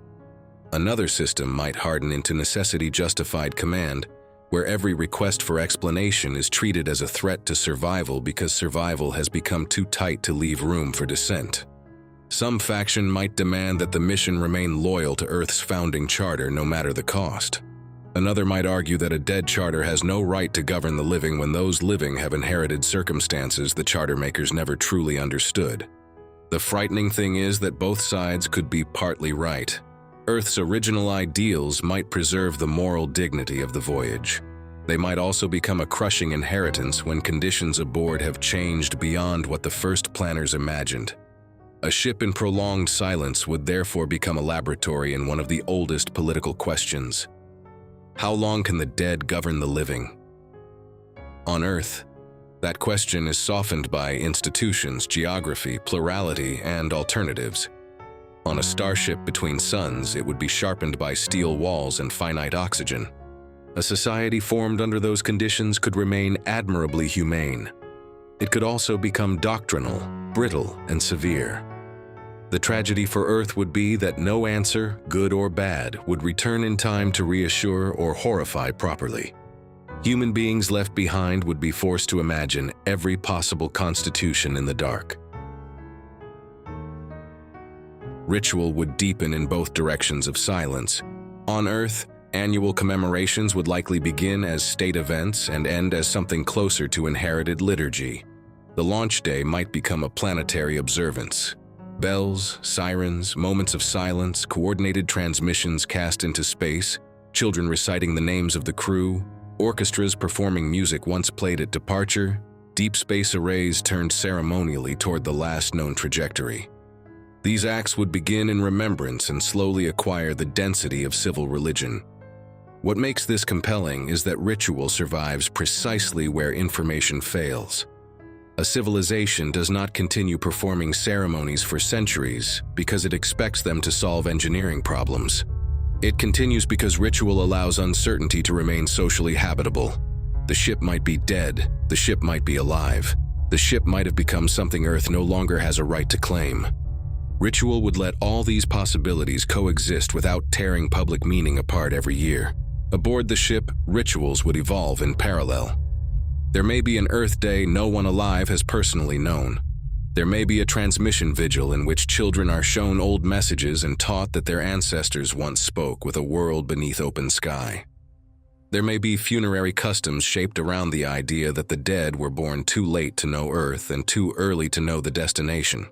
Another system might harden into necessity-justified command, where every request for explanation is treated as a threat to survival because survival has become too tight to leave room for dissent. Some faction might demand that the mission remain loyal to Earth's founding charter no matter the cost. Another might argue that a dead charter has no right to govern the living when those living have inherited circumstances the charter makers never truly understood. The frightening thing is that both sides could be partly right. Earth's original ideals might preserve the moral dignity of the voyage. They might also become a crushing inheritance when conditions aboard have changed beyond what the first planners imagined. A ship in prolonged silence would therefore become a laboratory in one of the oldest political questions. How long can the dead govern the living? On Earth, that question is softened by institutions, geography, plurality, and alternatives. On a starship between suns, it would be sharpened by steel walls and finite oxygen. A society formed under those conditions could remain admirably humane. It could also become doctrinal, brittle, and severe. The tragedy for Earth would be that no answer, good or bad, would return in time to reassure or horrify properly. Human beings left behind would be forced to imagine every possible constitution in the dark. Ritual would deepen in both directions of silence. On Earth, annual commemorations would likely begin as state events and end as something closer to inherited liturgy. The launch day might become a planetary observance. Bells, sirens, moments of silence, coordinated transmissions cast into space, children reciting the names of the crew, orchestras performing music once played at departure, deep space arrays turned ceremonially toward the last known trajectory. These acts would begin in remembrance and slowly acquire the density of civil religion. What makes this compelling is that ritual survives precisely where information fails. A civilization does not continue performing ceremonies for centuries because it expects them to solve engineering problems. It continues because ritual allows uncertainty to remain socially habitable. The ship might be dead, the ship might be alive, the ship might have become something Earth no longer has a right to claim. Ritual would let all these possibilities coexist without tearing public meaning apart every year. Aboard the ship, rituals would evolve in parallel. There may be an Earth Day no one alive has personally known. There may be a transmission vigil in which children are shown old messages and taught that their ancestors once spoke with a world beneath open sky. There may be funerary customs shaped around the idea that the dead were born too late to know Earth and too early to know the destination.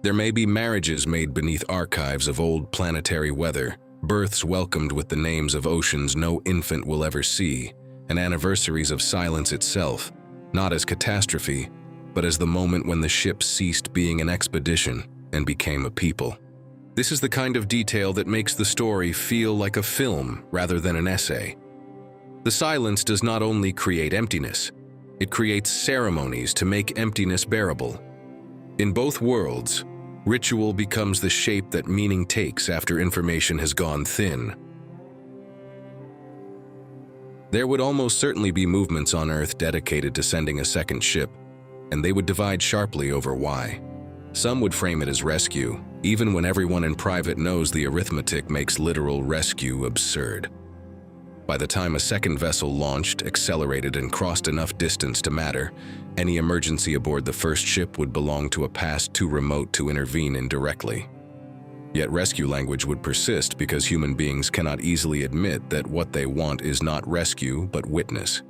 There may be marriages made beneath archives of old planetary weather, births welcomed with the names of oceans no infant will ever see, and anniversaries of silence itself, not as catastrophe, but as the moment when the ship ceased being an expedition and became a people. This is the kind of detail that makes the story feel like a film rather than an essay. The silence does not only create emptiness, it creates ceremonies to make emptiness bearable. In both worlds, ritual becomes the shape that meaning takes after information has gone thin. There would almost certainly be movements on Earth dedicated to sending a second ship, and they would divide sharply over why. Some would frame it as rescue, even when everyone in private knows the arithmetic makes literal rescue absurd. By the time a second vessel launched, accelerated, and crossed enough distance to matter, any emergency aboard the first ship would belong to a past too remote to intervene indirectly. Yet rescue language would persist because human beings cannot easily admit that what they want is not rescue, but witness.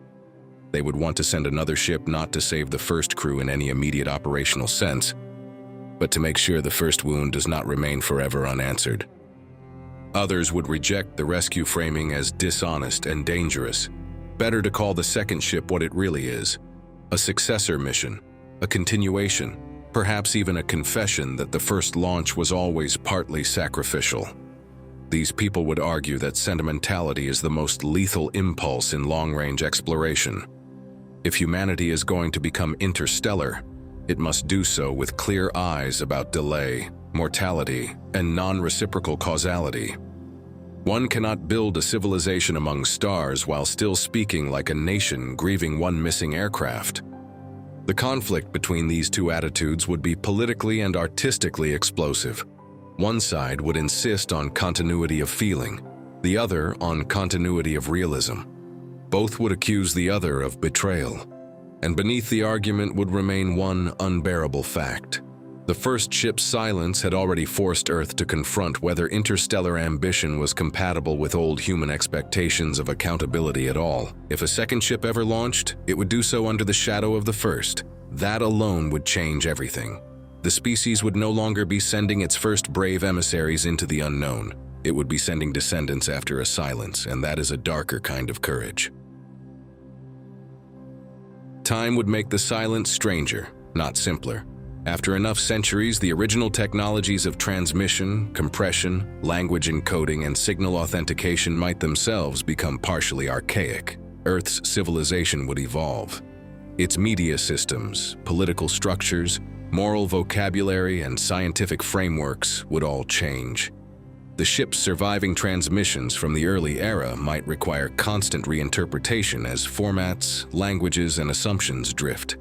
They would want to send another ship not to save the first crew in any immediate operational sense, but to make sure the first wound does not remain forever unanswered. Others would reject the rescue framing as dishonest and dangerous. Better to call the second ship what it really is: a successor mission, a continuation, perhaps even a confession that the first launch was always partly sacrificial. These people would argue that sentimentality is the most lethal impulse in long-range exploration. If humanity is going to become interstellar, it must do so with clear eyes about delay, mortality, and non-reciprocal causality. One cannot build a civilization among stars while still speaking like a nation grieving one missing aircraft. The conflict between these two attitudes would be politically and artistically explosive. One side would insist on continuity of feeling, the other on continuity of realism. Both would accuse the other of betrayal, and beneath the argument would remain one unbearable fact. The first ship's silence had already forced Earth to confront whether interstellar ambition was compatible with old human expectations of accountability at all. If a second ship ever launched, it would do so under the shadow of the first. That alone would change everything. The species would no longer be sending its first brave emissaries into the unknown. It would be sending descendants after a silence, and that is a darker kind of courage. Time would make the silence stranger, not simpler. After enough centuries, the original technologies of transmission, compression, language encoding, and signal authentication might themselves become partially archaic. Earth's civilization would evolve. Its media systems, political structures, moral vocabulary, and scientific frameworks would all change. The ship's surviving transmissions from the early era might require constant reinterpretation as formats, languages, and assumptions drift.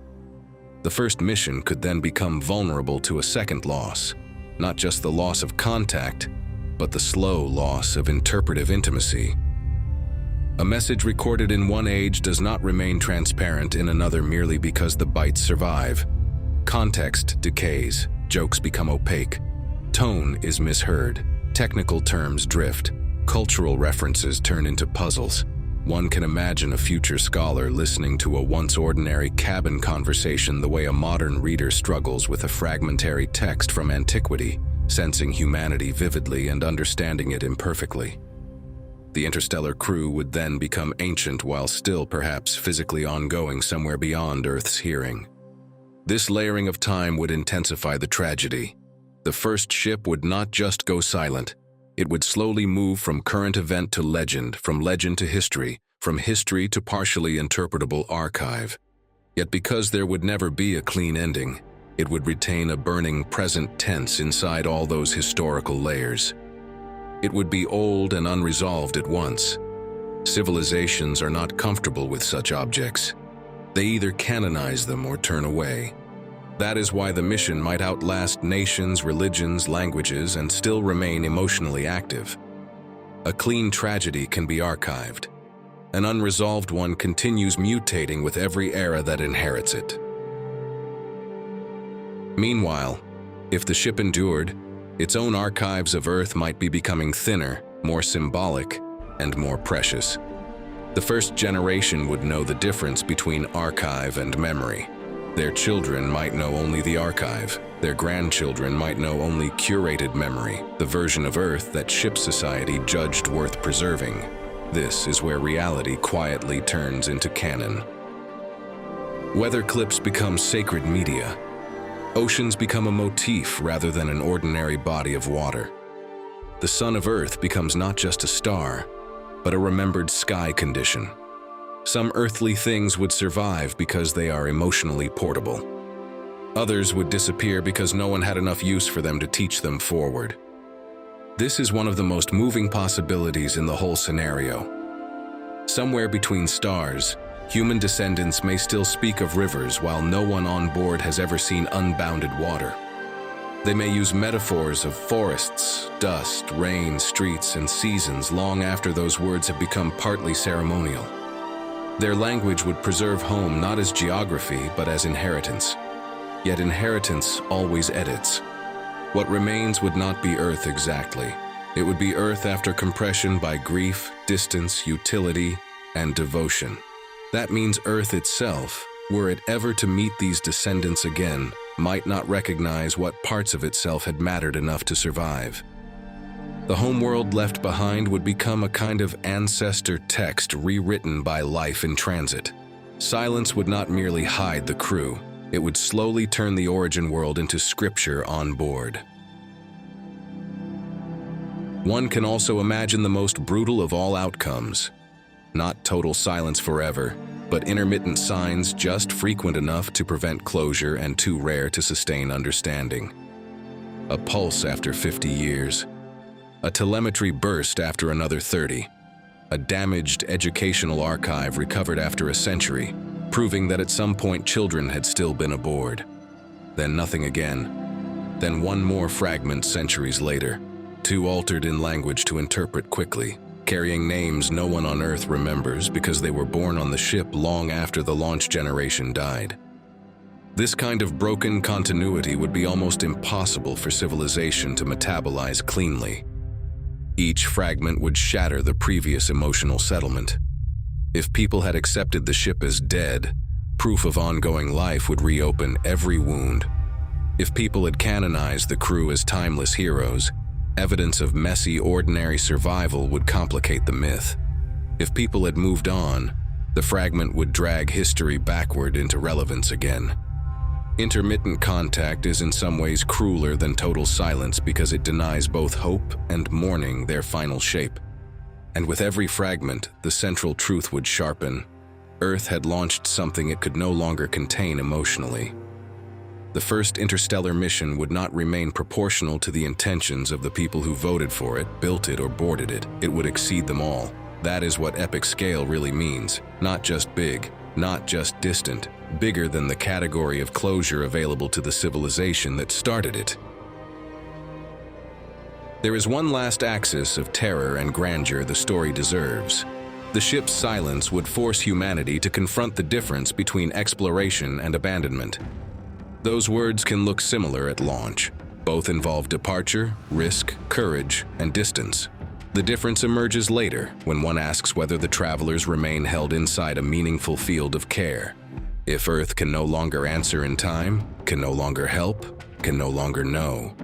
The first mission could then become vulnerable to a second loss, not just the loss of contact, but the slow loss of interpretive intimacy. A message recorded in one age does not remain transparent in another merely because the bytes survive. Context decays, jokes become opaque, tone is misheard, technical terms drift, cultural references turn into puzzles. One can imagine a future scholar listening to a once ordinary cabin conversation the way a modern reader struggles with a fragmentary text from antiquity, sensing humanity vividly and understanding it imperfectly. The interstellar crew would then become ancient while still perhaps physically ongoing somewhere beyond Earth's hearing. This layering of time would intensify the tragedy. The first ship would not just go silent. It would slowly move from current event to legend, from legend to history, from history to partially interpretable archive. Yet because there would never be a clean ending, it would retain a burning present tense inside all those historical layers. It would be old and unresolved at once. Civilizations are not comfortable with such objects. They either canonize them or turn away. That is why the mission might outlast nations, religions, languages, and still remain emotionally active. A clean tragedy can be archived. An unresolved one continues mutating with every era that inherits it. Meanwhile, if the ship endured, its own archives of Earth might be becoming thinner, more symbolic, and more precious. The first generation would know the difference between archive and memory. Their children might know only the archive. Their grandchildren might know only curated memory, the version of Earth that ship society judged worth preserving. This is where reality quietly turns into canon. Weather clips become sacred media. Oceans become a motif rather than an ordinary body of water. The sun of Earth becomes not just a star, but a remembered sky condition. Some earthly things would survive because they are emotionally portable. Others would disappear because no one had enough use for them to teach them forward. This is one of the most moving possibilities in the whole scenario. Somewhere between stars, human descendants may still speak of rivers while no one on board has ever seen unbounded water. They may use metaphors of forests, dust, rain, streets, and seasons long after those words have become partly ceremonial. Their language would preserve home not as geography, but as inheritance. Yet inheritance always edits. What remains would not be Earth exactly. It would be Earth after compression by grief, distance, utility, and devotion. That means Earth itself, were it ever to meet these descendants again, might not recognize what parts of itself had mattered enough to survive. The homeworld left behind would become a kind of ancestor text rewritten by life in transit. Silence would not merely hide the crew, it would slowly turn the origin world into scripture on board. One can also imagine the most brutal of all outcomes. Not total silence forever, but intermittent signs just frequent enough to prevent closure and too rare to sustain understanding. A pulse after 50 years. A telemetry burst after another 30. A damaged educational archive recovered after a century, proving that at some point children had still been aboard. Then nothing again. Then one more fragment centuries later, too altered in language to interpret quickly, carrying names no one on Earth remembers because they were born on the ship long after the launch generation died. This kind of broken continuity would be almost impossible for civilization to metabolize cleanly. Each fragment would shatter the previous emotional settlement. If people had accepted the ship as dead, proof of ongoing life would reopen every wound. If people had canonized the crew as timeless heroes, evidence of messy, ordinary survival would complicate the myth. If people had moved on, the fragment would drag history backward into relevance again. Intermittent contact is in some ways crueler than total silence because it denies both hope and mourning their final shape. And with every fragment, the central truth would sharpen. Earth had launched something it could no longer contain emotionally. The first interstellar mission would not remain proportional to the intentions of the people who voted for it, built it, or boarded it. It would exceed them all. That is what epic scale really means. Not just big, not just distant, bigger than the category of closure available to the civilization that started it. There is one last axis of terror and grandeur the story deserves. The ship's silence would force humanity to confront the difference between exploration and abandonment. Those words can look similar at launch. Both involve departure, risk, courage, and distance. The difference emerges later when one asks whether the travelers remain held inside a meaningful field of care. If Earth can no longer answer in time, can no longer help, can no longer know,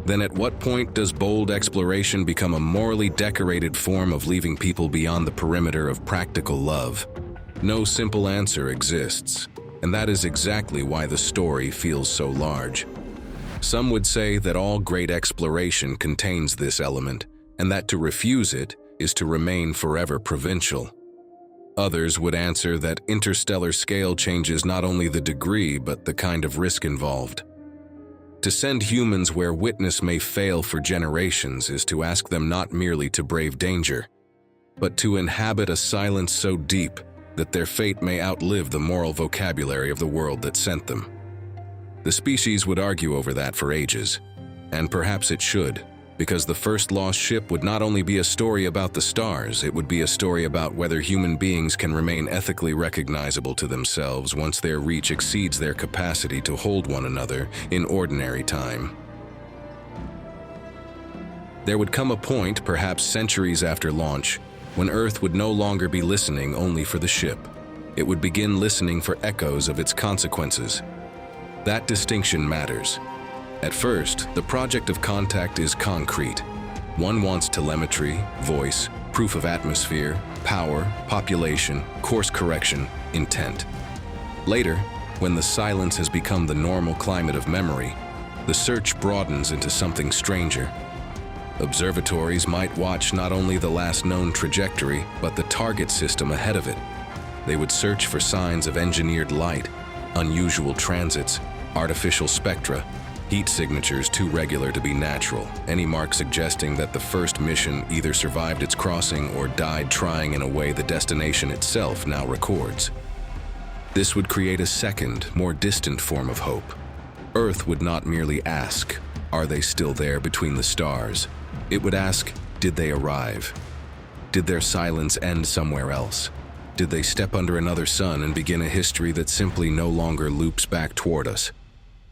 then at what point does bold exploration become a morally decorated form of leaving people beyond the perimeter of practical love? No simple answer exists, and that is exactly why the story feels so large. Some would say that all great exploration contains this element, and that to refuse it is to remain forever provincial. Others would answer that interstellar scale changes not only the degree but the kind of risk involved. To send humans where witness may fail for generations is to ask them not merely to brave danger, but to inhabit a silence so deep that their fate may outlive the moral vocabulary of the world that sent them. The species would argue over that for ages, and perhaps it should, because the first lost ship would not only be a story about the stars, it would be a story about whether human beings can remain ethically recognizable to themselves once their reach exceeds their capacity to hold one another in ordinary time. There would come a point, perhaps centuries after launch, when Earth would no longer be listening only for the ship. It would begin listening for echoes of its consequences. That distinction matters. At first, the project of contact is concrete. One wants telemetry, voice, proof of atmosphere, power, population, course correction, intent. Later, when the silence has become the normal climate of memory, the search broadens into something stranger. Observatories might watch not only the last known trajectory, but the target system ahead of it. They would search for signs of engineered light, unusual transits, artificial spectra, heat signatures too regular to be natural, any mark suggesting that the first mission either survived its crossing or died trying in a way the destination itself now records. This would create a second, more distant form of hope. Earth would not merely ask, "Are they still there between the stars?" It would ask, "Did they arrive? Did their silence end somewhere else? Did they step under another sun and begin a history that simply no longer loops back toward us?"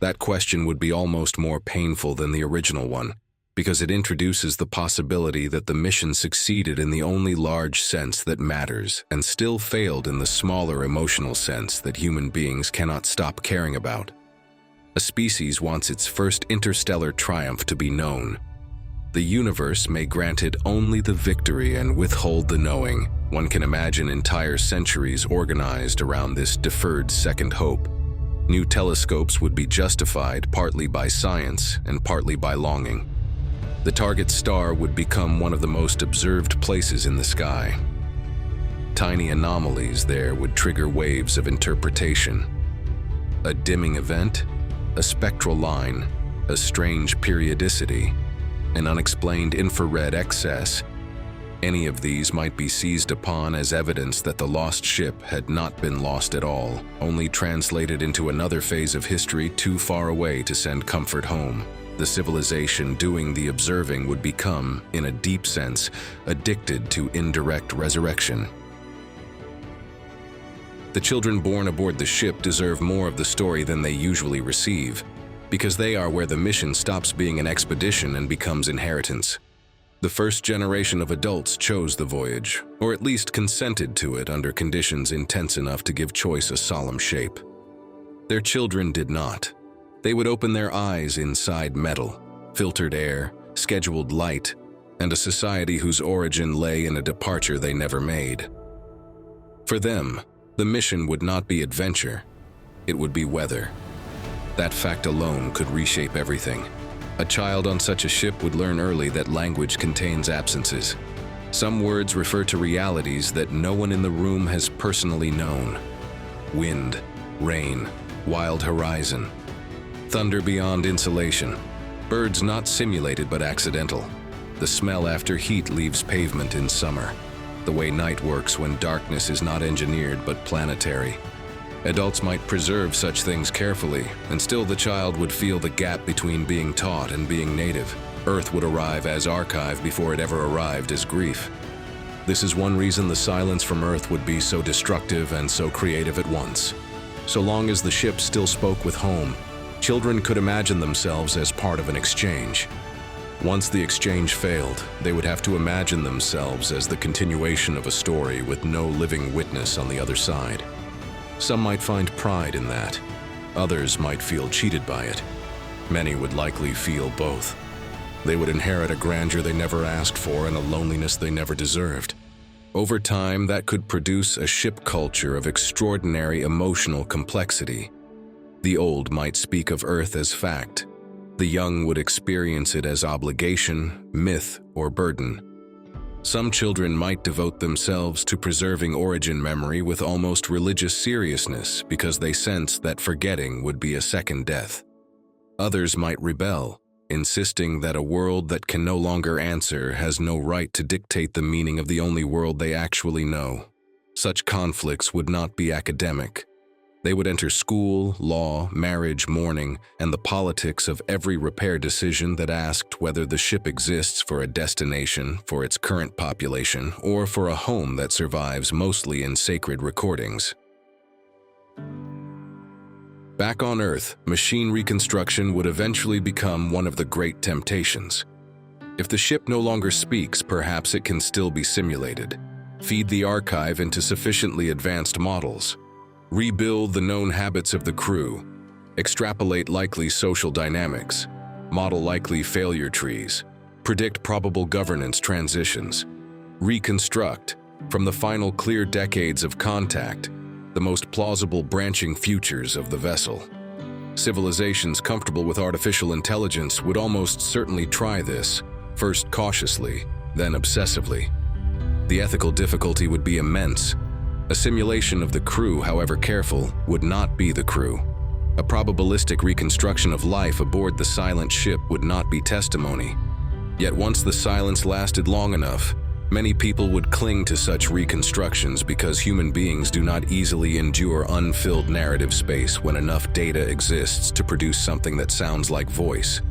That question would be almost more painful than the original one, because it introduces the possibility that the mission succeeded in the only large sense that matters and still failed in the smaller emotional sense that human beings cannot stop caring about. A species wants its first interstellar triumph to be known. The universe may grant it only the victory and withhold the knowing. One can imagine entire centuries organized around this deferred second hope. New telescopes would be justified partly by science and partly by longing. The target star would become one of the most observed places in the sky. Tiny anomalies there would trigger waves of interpretation. A dimming event, a spectral line, a strange periodicity, an unexplained infrared excess. Any of these might be seized upon as evidence that the lost ship had not been lost at all, only translated into another phase of history too far away to send comfort home. The civilization doing the observing would become, in a deep sense, addicted to indirect resurrection. The children born aboard the ship deserve more of the story than they usually receive, because they are where the mission stops being an expedition and becomes inheritance. The first generation of adults chose the voyage, or at least consented to it under conditions intense enough to give choice a solemn shape. Their children did not. They would open their eyes inside metal, filtered air, scheduled light, and a society whose origin lay in a departure they never made. For them, the mission would not be adventure, it would be weather. That fact alone could reshape everything. A child on such a ship would learn early that language contains absences. Some words refer to realities that no one in the room has personally known. Wind, rain, wild horizon, thunder beyond insulation, birds not simulated but accidental. The smell after heat leaves pavement in summer. the way night works when darkness is not engineered but planetary. Adults might preserve such things carefully, and still the child would feel the gap between being taught and being native. Earth would arrive as archive before it ever arrived as grief. This is one reason the silence from Earth would be so destructive and so creative at once. So long as the ship still spoke with home, children could imagine themselves as part of an exchange. Once the exchange failed, they would have to imagine themselves as the continuation of a story with no living witness on the other side. Some might find pride in that. Others might feel cheated by it. Many would likely feel both. They would inherit a grandeur they never asked for and a loneliness they never deserved. Over time, that could produce a ship culture of extraordinary emotional complexity. The old might speak of Earth as fact. The young would experience it as obligation, myth, or burden. Some children might devote themselves to preserving origin memory with almost religious seriousness because they sense that forgetting would be a second death. Others might rebel, insisting that a world that can no longer answer has no right to dictate the meaning of the only world they actually know. Such conflicts would not be academic. They would enter school, law, marriage, mourning, and the politics of every repair decision that asked whether the ship exists for a destination, for its current population, or for a home that survives mostly in sacred recordings. Back on Earth, machine reconstruction would eventually become one of the great temptations. If the ship no longer speaks, perhaps it can still be simulated. Feed the archive into sufficiently advanced models. Rebuild the known habits of the crew, extrapolate likely social dynamics, model likely failure trees, predict probable governance transitions, reconstruct, from the final clear decades of contact, the most plausible branching futures of the vessel. Civilizations comfortable with artificial intelligence would almost certainly try this, first cautiously, then obsessively. The ethical difficulty would be immense. A simulation of the crew, however careful, would not be the crew. A probabilistic reconstruction of life aboard the silent ship would not be testimony. Yet once the silence lasted long enough, many people would cling to such reconstructions because human beings do not easily endure unfilled narrative space when enough data exists to produce something that sounds like voice.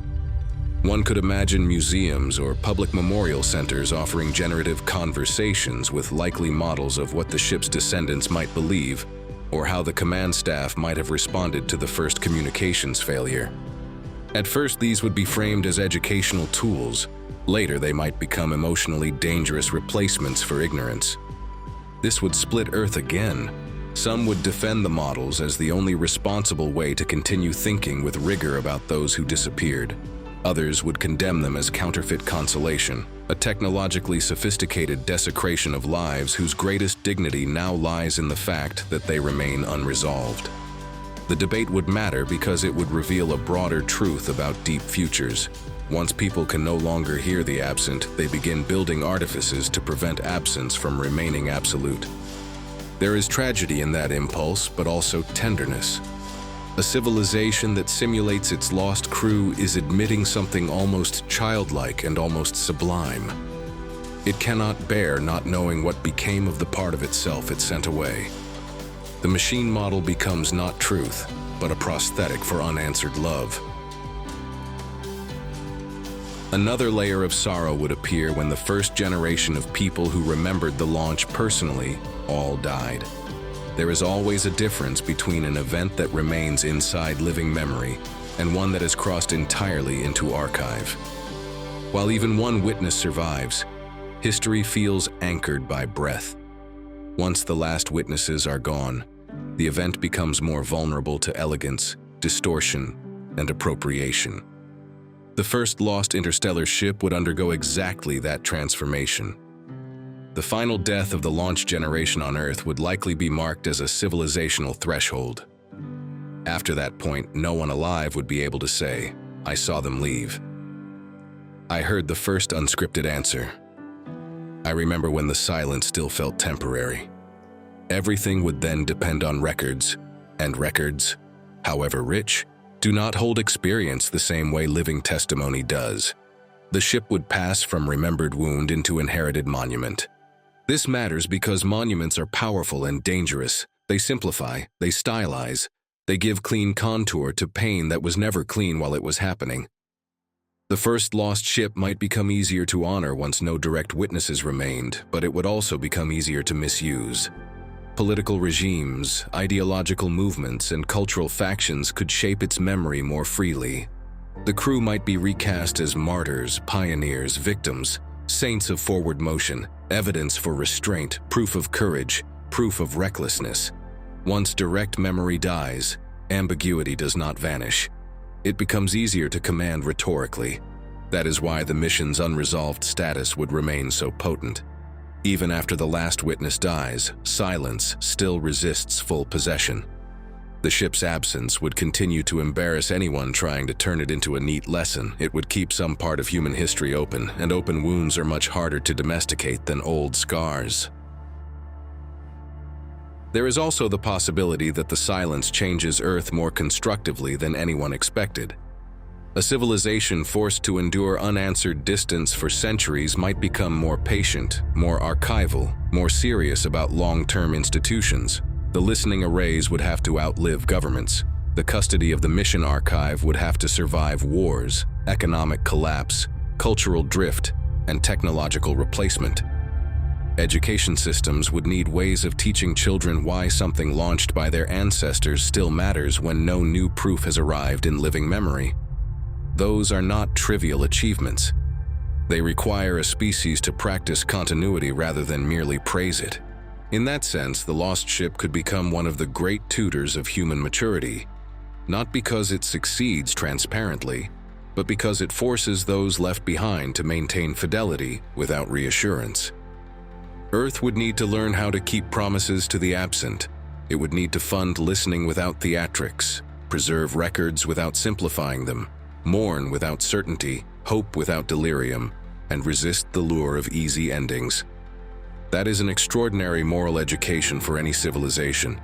One could imagine museums or public memorial centers offering generative conversations with likely models of what the ship's descendants might believe, or how the command staff might have responded to the first communications failure. At first, these would be framed as educational tools. Later, they might become emotionally dangerous replacements for ignorance. This would split Earth again. Some would defend the models as the only responsible way to continue thinking with rigor about those who disappeared. Others would condemn them as counterfeit consolation, a technologically sophisticated desecration of lives whose greatest dignity now lies in the fact that they remain unresolved. The debate would matter because it would reveal a broader truth about deep futures. Once people can no longer hear the absent, they begin building artifices to prevent absence from remaining absolute. There is tragedy in that impulse, but also tenderness. A civilization that simulates its lost crew is admitting something almost childlike and almost sublime. It cannot bear not knowing what became of the part of itself it sent away. The machine model becomes not truth, but a prosthetic for unanswered love. Another layer of sorrow would appear when the first generation of people who remembered the launch personally all died. There is always a difference between an event that remains inside living memory and one that has crossed entirely into archive. While even one witness survives, history feels anchored by breath. Once the last witnesses are gone, the event becomes more vulnerable to elegance, distortion, and appropriation. The first lost interstellar ship would undergo exactly that transformation. The final death of the launch generation on Earth would likely be marked as a civilizational threshold. After that point, no one alive would be able to say, "I saw them leave." I heard the first unscripted answer. I remember when the silence still felt temporary. Everything would then depend on records, and records, however rich, do not hold experience the same way living testimony does. The ship would pass from remembered wound into inherited monument. This matters because monuments are powerful and dangerous. They simplify, they stylize, they give clean contour to pain that was never clean while it was happening. The first lost ship might become easier to honor once no direct witnesses remained, but it would also become easier to misuse. Political regimes, ideological movements, and cultural factions could shape its memory more freely. The crew might be recast as martyrs, pioneers, victims, saints of forward motion, evidence for restraint, proof of courage, proof of recklessness. Once direct memory dies, ambiguity does not vanish. It becomes easier to command rhetorically. That is why the mission's unresolved status would remain so potent. Even after the last witness dies, silence still resists full possession. The ship's absence would continue to embarrass anyone trying to turn it into a neat lesson. It would keep some part of human history open, and open wounds are much harder to domesticate than old scars. There is also the possibility that the silence changes Earth more constructively than anyone expected. A civilization forced to endure unanswered distance for centuries might become more patient, more archival, more serious about long-term institutions. The listening arrays would have to outlive governments. The custody of the mission archive would have to survive wars, economic collapse, cultural drift, and technological replacement. Education systems would need ways of teaching children why something launched by their ancestors still matters when no new proof has arrived in living memory. Those are not trivial achievements. They require a species to practice continuity rather than merely praise it. In that sense, the lost ship could become one of the great tutors of human maturity, not because it succeeds transparently, but because it forces those left behind to maintain fidelity without reassurance. Earth would need to learn how to keep promises to the absent. It would need to fund listening without theatrics, preserve records without simplifying them, mourn without certainty, hope without delirium, and resist the lure of easy endings. That is an extraordinary moral education for any civilization,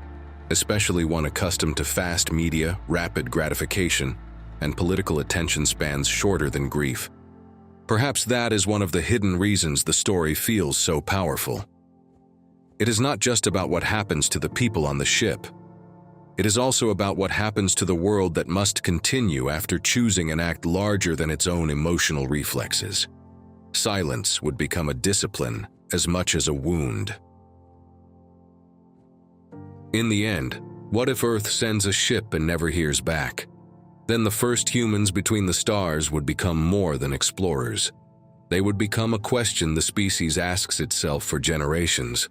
especially one accustomed to fast media, rapid gratification, and political attention spans shorter than grief. Perhaps that is one of the hidden reasons the story feels so powerful. It is not just about what happens to the people on the ship. It is also about what happens to the world that must continue after choosing an act larger than its own emotional reflexes. Silence would become a discipline as much as a wound. In the end, what if Earth sends a ship and never hears back? Then the first humans between the stars would become more than explorers. They would become a question the species asks itself for generations.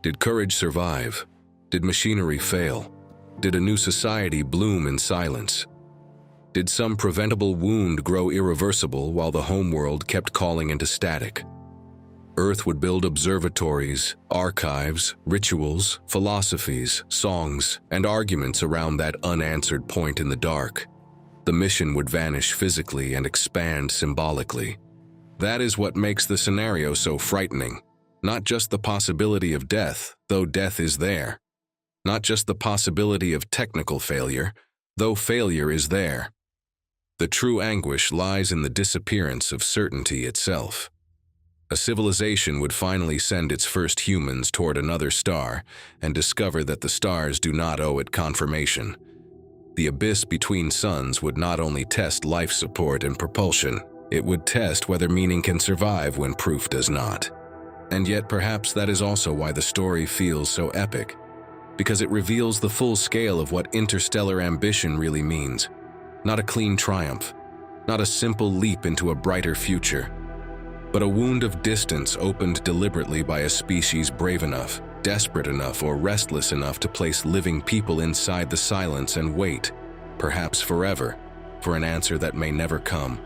Did courage survive? Did machinery fail? Did a new society bloom in silence? Did some preventable wound grow irreversible while the homeworld kept calling into static? Earth would build observatories, archives, rituals, philosophies, songs, and arguments around that unanswered point in the dark. The mission would vanish physically and expand symbolically. That is what makes the scenario so frightening. Not just the possibility of death, though death is there. Not just the possibility of technical failure, though failure is there. The true anguish lies in the disappearance of certainty itself. A civilization would finally send its first humans toward another star and discover that the stars do not owe it confirmation. The abyss between suns would not only test life support and propulsion, it would test whether meaning can survive when proof does not. And yet perhaps that is also why the story feels so epic, because it reveals the full scale of what interstellar ambition really means. Not a clean triumph, not a simple leap into a brighter future, but a wound of distance opened deliberately by a species brave enough, desperate enough, or restless enough to place living people inside the silence and wait, perhaps forever, for an answer that may never come.